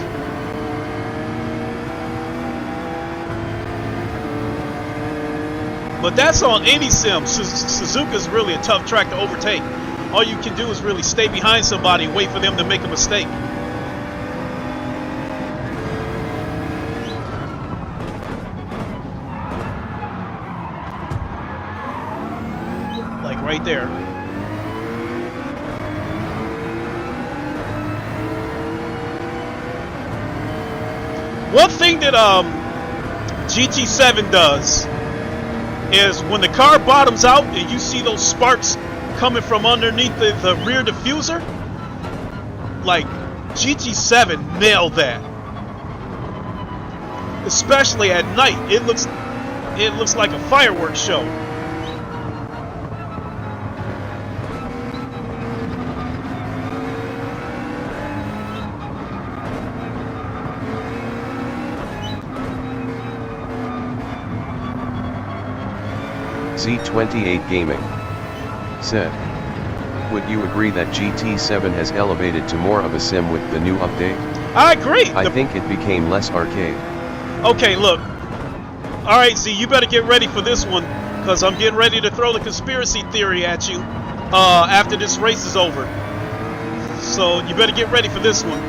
But that's on any sim. Suzuka's really a tough track to overtake. All you can do is really stay behind somebody and wait for them to make a mistake. Like right there. One thing that GT7 does is when the car bottoms out and you see those sparks coming from underneath the rear diffuser, like GT7 nailed that. Especially at night, it looks like a fireworks show. Z28 Gaming said, "Would you agree that GT7 has elevated to more of a sim with the new update?" I agree. I think it became less arcade. Okay, look. Alright, Z, you better get ready for this one, because I'm getting ready to throw the conspiracy theory at you after this race is over. So you better get ready for this one.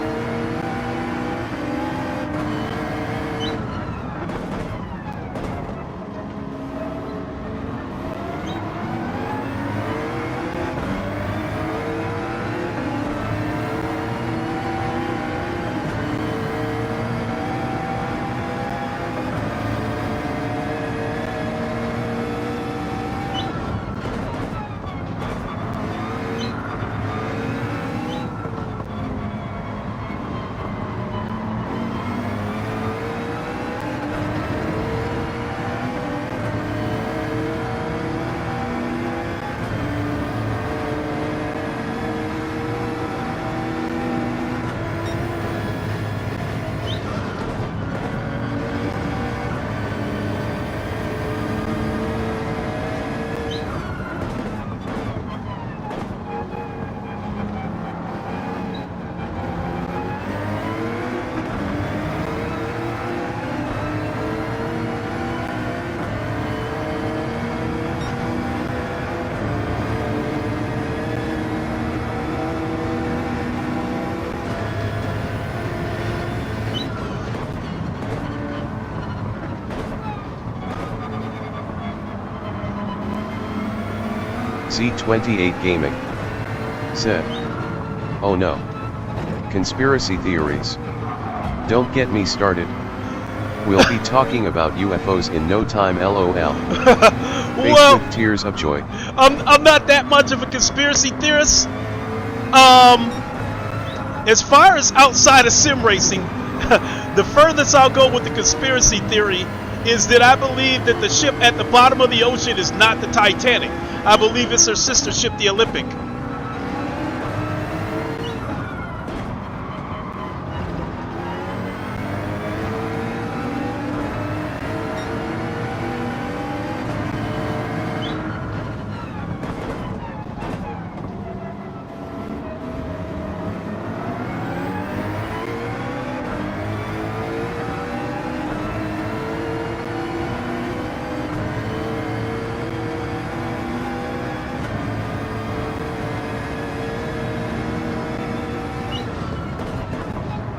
Z28 Gaming said, "Oh no. Conspiracy theories. Don't get me started. We'll be talking about UFOs in no time, LOL. Face Well, with tears of joy." I'm not that much of a conspiracy theorist. As far as outside of sim racing, the furthest I'll go with the conspiracy theory is that I believe that the ship at the bottom of the ocean is not the Titanic. I believe it's her sister ship, the Olympic.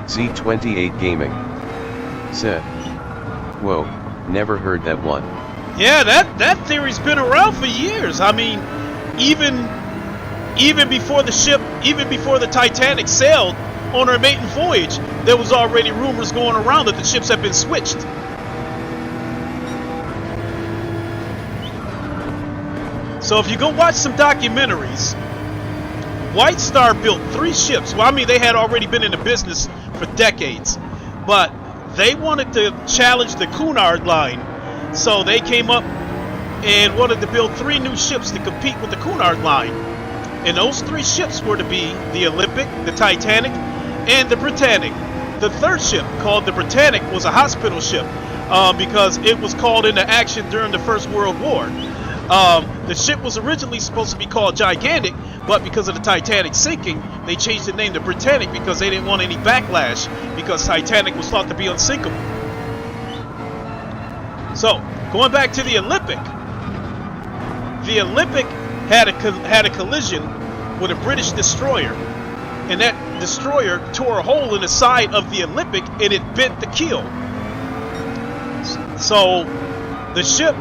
Z28 Gaming said, "Whoa, never heard that one." Yeah, that theory's been around for years. I mean, even before the ship, even before the Titanic sailed on her maiden voyage, there was already rumors going around that the ships had been switched. So if you go watch some documentaries, White Star built 3 ships. Well, I mean, they had already been in the business for decades, but they wanted to challenge the Cunard line, so they came up and wanted to build 3 new ships to compete with the Cunard line. And those 3 ships were to be the Olympic, the Titanic, and the Britannic. The 3rd ship, called the Britannic, was a hospital ship because it was called into action during the First World War. The ship was originally supposed to be called Gigantic, but because of the Titanic sinking, they changed the name to Britannic because they didn't want any backlash, because Titanic was thought to be unsinkable. So, going back to the Olympic had a collision with a British destroyer, and that destroyer tore a hole in the side of the Olympic and it bent the keel. So the ship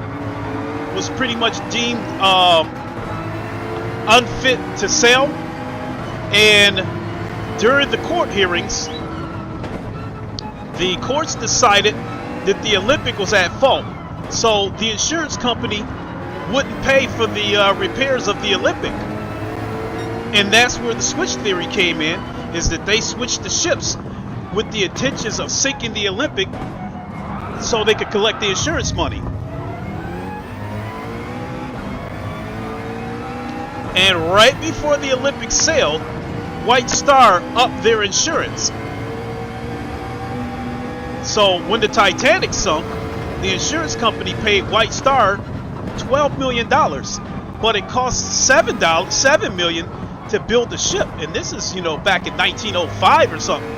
was pretty much deemed unfit to sail, and during the court hearings, the courts decided that the Olympic was at fault. So the insurance company wouldn't pay for the repairs of the Olympic. And that's where the switch theory came in, is that they switched the ships with the intentions of sinking the Olympic so they could collect the insurance money. And right before the Olympic sailed, White Star upped their insurance. So when the Titanic sunk, the insurance company paid White Star $12 million, but it cost $7 million to build the ship. And this is, you know, back in 1905 or something.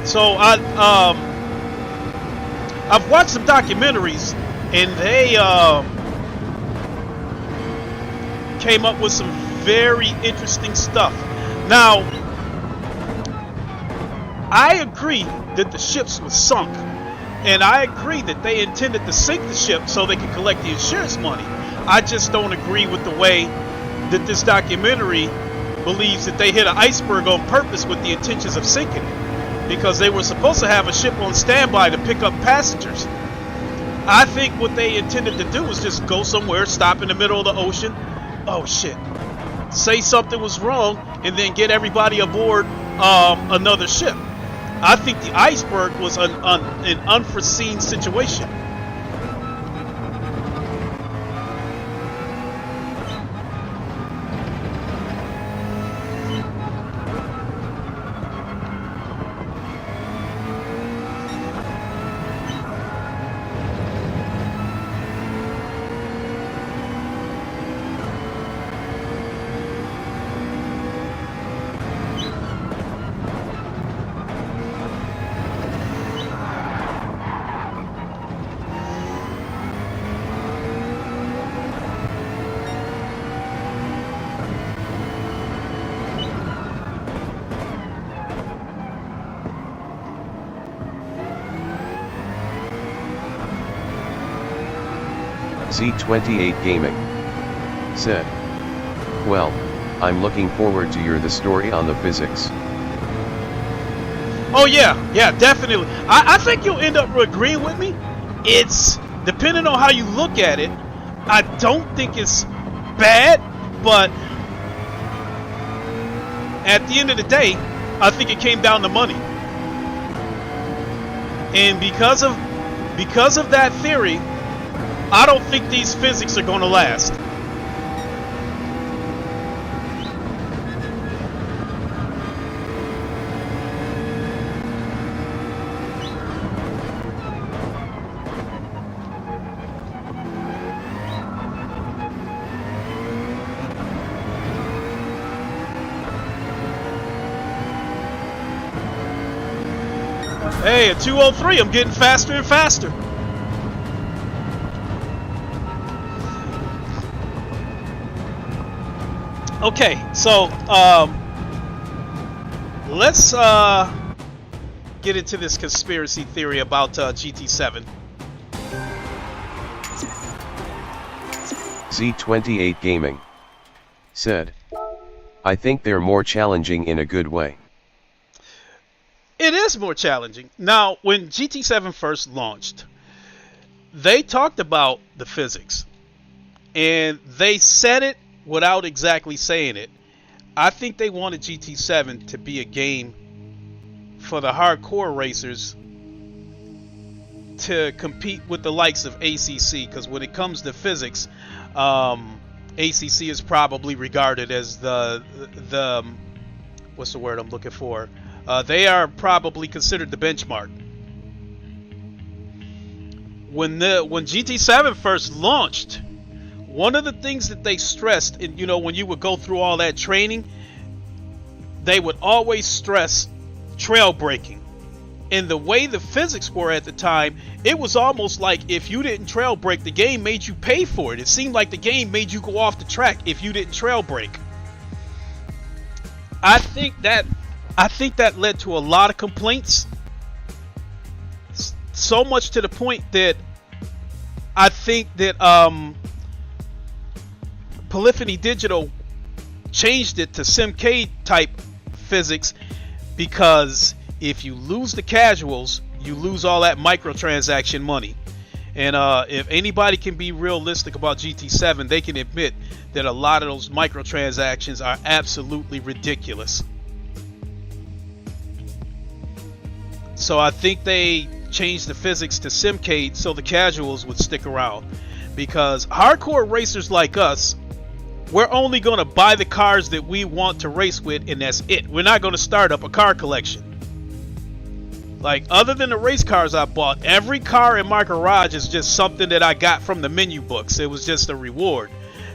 So I've watched some documentaries, and they came up with some very interesting stuff. Now, I agree that the ships were sunk, and I agree that they intended to sink the ship so they could collect the insurance money. I just don't agree with the way that this documentary believes that they hit an iceberg on purpose with the intentions of sinking it, because they were supposed to have a ship on standby to pick up passengers. I think what they intended to do was just go somewhere, stop in the middle of the ocean, oh shit, say something was wrong, and then get everybody aboard another ship. I think the iceberg was an unforeseen situation. Z28 Gaming said, "Well, I'm looking forward to the story on the physics." Oh yeah, definitely. I think you'll end up agreeing with me. It's depending on how you look at it. I don't think it's bad, but at the end of the day, I think it came down to money. And because of that theory, I don't think these physics are going to last. Hey, at 203, I'm getting faster and faster. Okay, so let's get into this conspiracy theory about GT7. Z28 Gaming said, "I think they're more challenging in a good way." It is more challenging. Now, when GT7 first launched, they talked about the physics, and they said it without exactly saying it. I think they wanted GT7 to be a game for the hardcore racers to compete with the likes of ACC, because when it comes to physics, ACC is probably regarded as the what's the word I'm looking for? They are probably considered the benchmark. When GT7 first launched, one of the things that they stressed, and you know, when you would go through all that training, they would always stress trail braking. And the way the physics were at the time, it was almost like if you didn't trail brake, the game made you pay for it. It seemed like the game made you go off the track if you didn't trail brake. I think that led to a lot of complaints. So much to the point that I think that Polyphony Digital changed it to SimCade type physics, because if you lose the casuals, you lose all that microtransaction money. And if anybody can be realistic about GT7, they can admit that a lot of those microtransactions are absolutely ridiculous. So I think they changed the physics to SimCade so the casuals would stick around, because hardcore racers like us, we're only going to buy the cars that we want to race with, and that's it. We're not going to start up a car collection. Like, other than the race cars I bought, every car in my garage is just something that I got from the menu books. It was just a reward,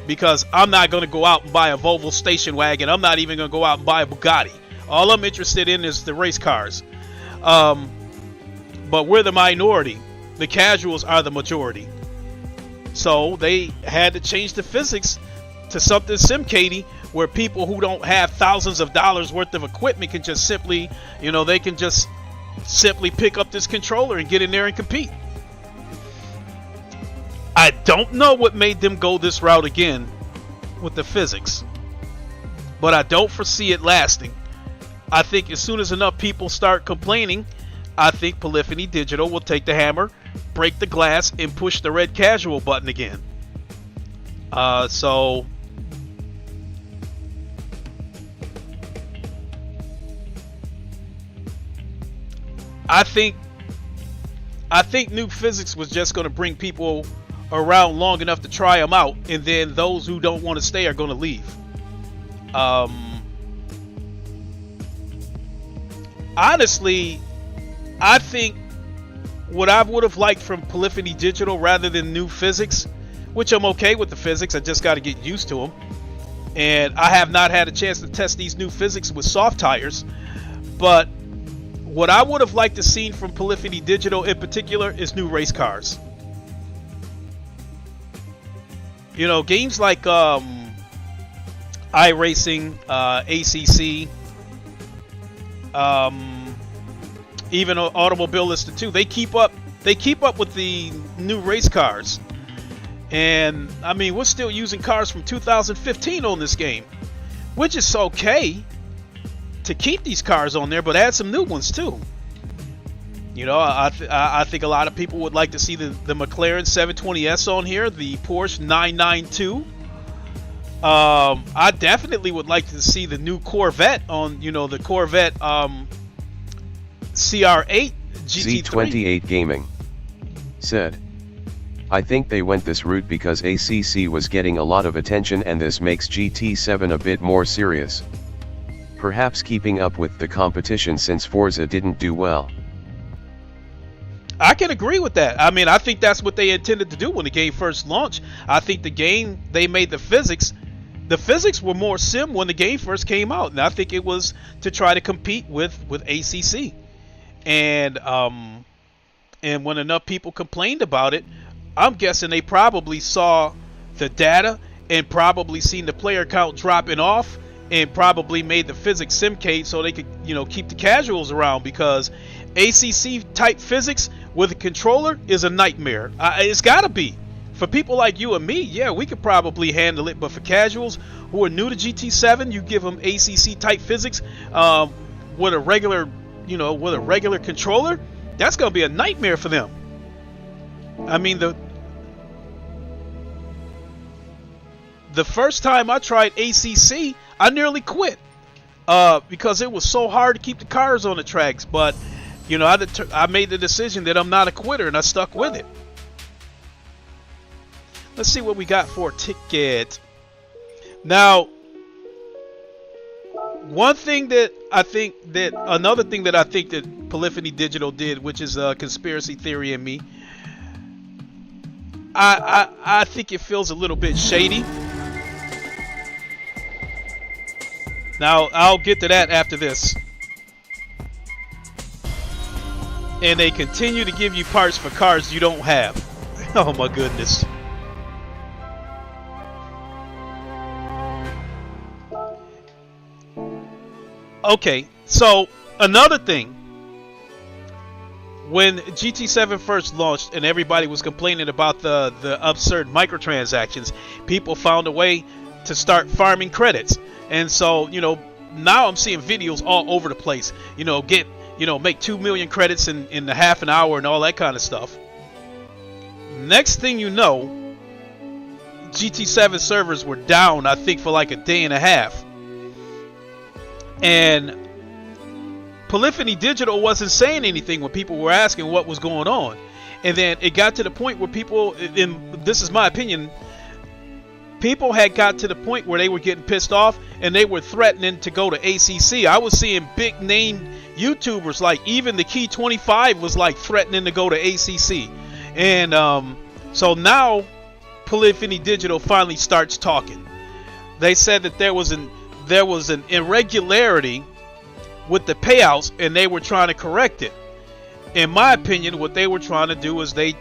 because I'm not going to go out and buy a Volvo station wagon. I'm not even going to go out and buy a Bugatti. All I'm interested in is the race cars. But we're the minority. The casuals are the majority. So they had to change the physics to something SimCade, where people who don't have thousands of dollars worth of equipment can just simply, you know, they can just simply pick up this controller and get in there and compete. I don't know what made them go this route again with the physics, but I don't foresee it lasting. I think as soon as enough people start complaining, I think Polyphony Digital will take the hammer, break the glass, and push the red casual button again. So I think new physics was just going to bring people around long enough to try them out, and then those who don't want to stay are going to leave. Honestly, I think what I would have liked from Polyphony Digital rather than new physics, which I'm okay with the physics, I just got to get used to them. And I have not had a chance to test these new physics with soft tires, but what I would have liked to see from Polyphony Digital in particular is new race cars. You know, games like iRacing, ACC, even Automobilista 2, they keep up with the new race cars. And I mean, we're still using cars from 2015 on this game, which is okay to keep these cars on there, but add some new ones too. You know, I think a lot of people would like to see the McLaren 720S on here, the Porsche 992. I definitely would like to see the new Corvette on, you know, the Corvette CR8 GT3. Z28 Gaming said, I think they went this route because ACC was getting a lot of attention and this makes GT7 a bit more serious. Perhaps keeping up with the competition since Forza didn't do well. I can agree with that. I mean, I think that's what they intended to do when the game first launched. I think the game, they made the physics were more sim when the game first came out, and I think it was to try to compete with ACC. And when enough people complained about it, I'm guessing they probably saw the data and probably seen the player count dropping off, and probably made the physics SimCade so they could, you know, keep the casuals around, because ACC type physics with a controller is a nightmare. It's got to be. For people like you and me, yeah, we could probably handle it, but for casuals who are new to GT7, you give them ACC type physics with a regular, you know, with a regular controller, that's going to be a nightmare for them. I mean, the first time I tried ACC, I nearly quit. because it was so hard to keep the cars on the tracks. But you know, I made the decision that I'm not a quitter, and I stuck with it. Let's see what we got for a ticket. Now, another thing that I think that Polyphony Digital did, which is a conspiracy theory in me, I think it feels a little bit shady. Now, I'll get to that after this. And they continue to give you parts for cars you don't have. Oh my goodness. Okay, so another thing. When GT7 first launched and everybody was complaining about the absurd microtransactions, people found a way to start farming credits. And so, you know, now I'm seeing videos all over the place. You know, make 2 million credits in a half an hour and all that kind of stuff. Next thing you know, GT7 servers were down, I think, for like a day and a half. And Polyphony Digital wasn't saying anything when people were asking what was going on. And then it got to the point where people, and this is my opinion, people had got to the point where they were getting pissed off and they were threatening to go to ACC. I was seeing big name YouTubers, like even the Key 25 was like threatening to go to ACC. And so now Polyphony Digital finally starts talking. They said that there was an irregularity with the payouts and they were trying to correct it. In my opinion, what they were trying to do is they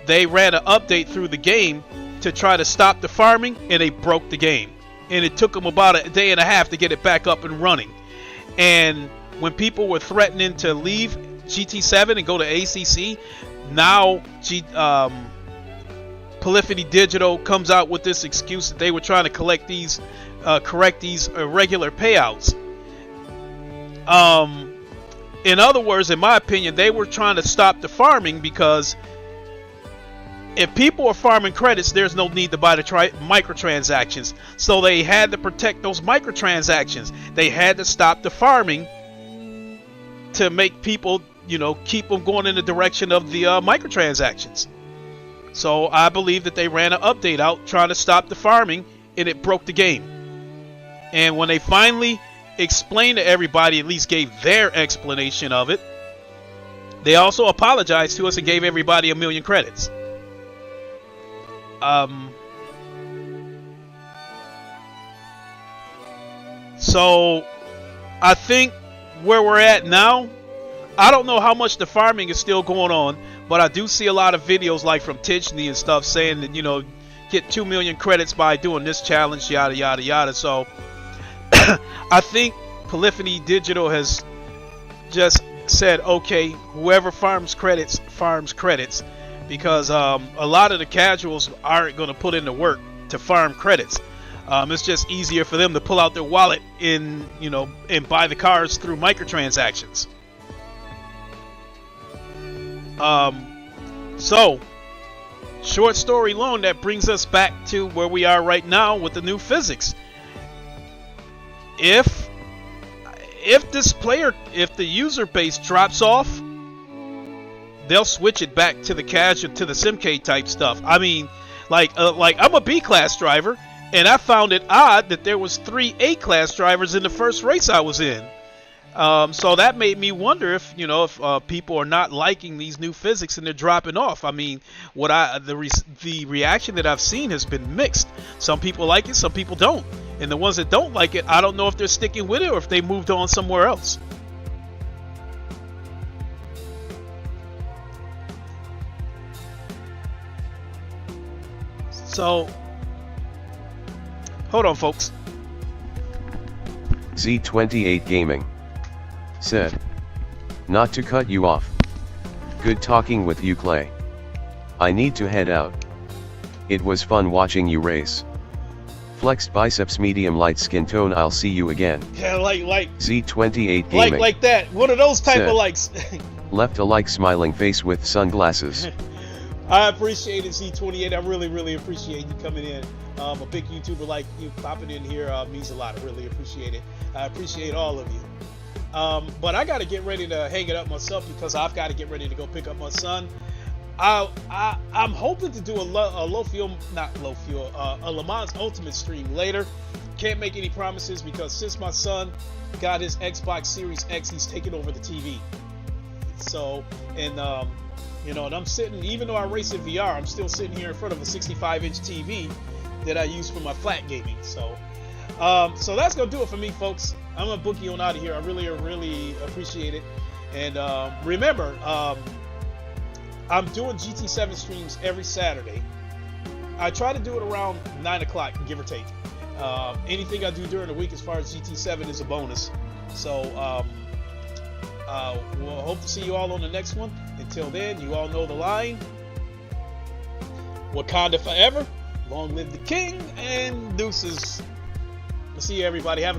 ran an update through the game to try to stop the farming, and they broke the game. And it took them about a day and a half to get it back up and running. And when people were threatening to leave GT7 and go to ACC, now Polyphony Digital comes out with this excuse that they were trying to correct these irregular payouts. In other words, in my opinion, they were trying to stop the farming, because if people are farming credits, there's no need to buy the microtransactions. So they had to protect those microtransactions. They had to stop the farming to make people, you know, keep them going in the direction of the microtransactions. So I believe that they ran an update out trying to stop the farming, and it broke the game. And when they finally explained to everybody, at least gave their explanation of it, they also apologized to us and gave everybody 1 million credits. So I think where we're at now, I don't know how much the farming is still going on, but I do see a lot of videos like from Tijni and stuff saying that, you know, get 2 million credits by doing this challenge, yada yada yada. So I think Polyphony Digital has just said, okay, whoever farms credits, because a lot of the casuals aren't going to put in the work to farm credits. It's just easier for them to pull out their wallet and buy the cars through microtransactions. So short story long, that brings us back to where we are right now with the new physics. If the user base drops off, they'll switch it back to the casual, to the SimK type stuff. I mean, like I'm a B class driver, and I found it odd that there was 3 A class drivers in the first race I was in. So that made me wonder if people are not liking these new physics and they're dropping off. I mean, the reaction that I've seen has been mixed. Some people like it, some people don't. And the ones that don't like it, I don't know if they're sticking with it or if they moved on somewhere else. So, hold on, folks. Z28 Gaming said, "Not to cut you off. Good talking with you, Clay. I need to head out. It was fun watching you race. Flexed biceps, medium light skin tone. I'll see you again." Yeah, like Z28 Gaming. Like that. One of those type said, of likes. left a like smiling face with sunglasses. I appreciate it, Z28. I really appreciate you coming in. A big YouTuber like you popping in here means a lot. I really appreciate it. I appreciate all of you. But I got to get ready to hang it up myself because I've got to get ready to go pick up my son. I'm hoping to do a Le Mans Ultimate stream later. Can't make any promises because since my son got his Xbox Series X, he's taken over the TV. So, and you know, and I'm sitting, even though I race in VR, I'm still sitting here in front of a 65-inch TV that I use for my flat gaming. So, so that's gonna do it for me, folks. I'm gonna book you on out of here. I really appreciate it. And remember, I'm doing GT7 streams every Saturday. I try to do it around 9 o'clock, give or take. Anything I do during the week as far as GT7 is a bonus. So we'll hope to see you all on the next one. Until then, you all know the line. Wakanda forever. Long live the king, and deuces. We'll see you, everybody. Have a good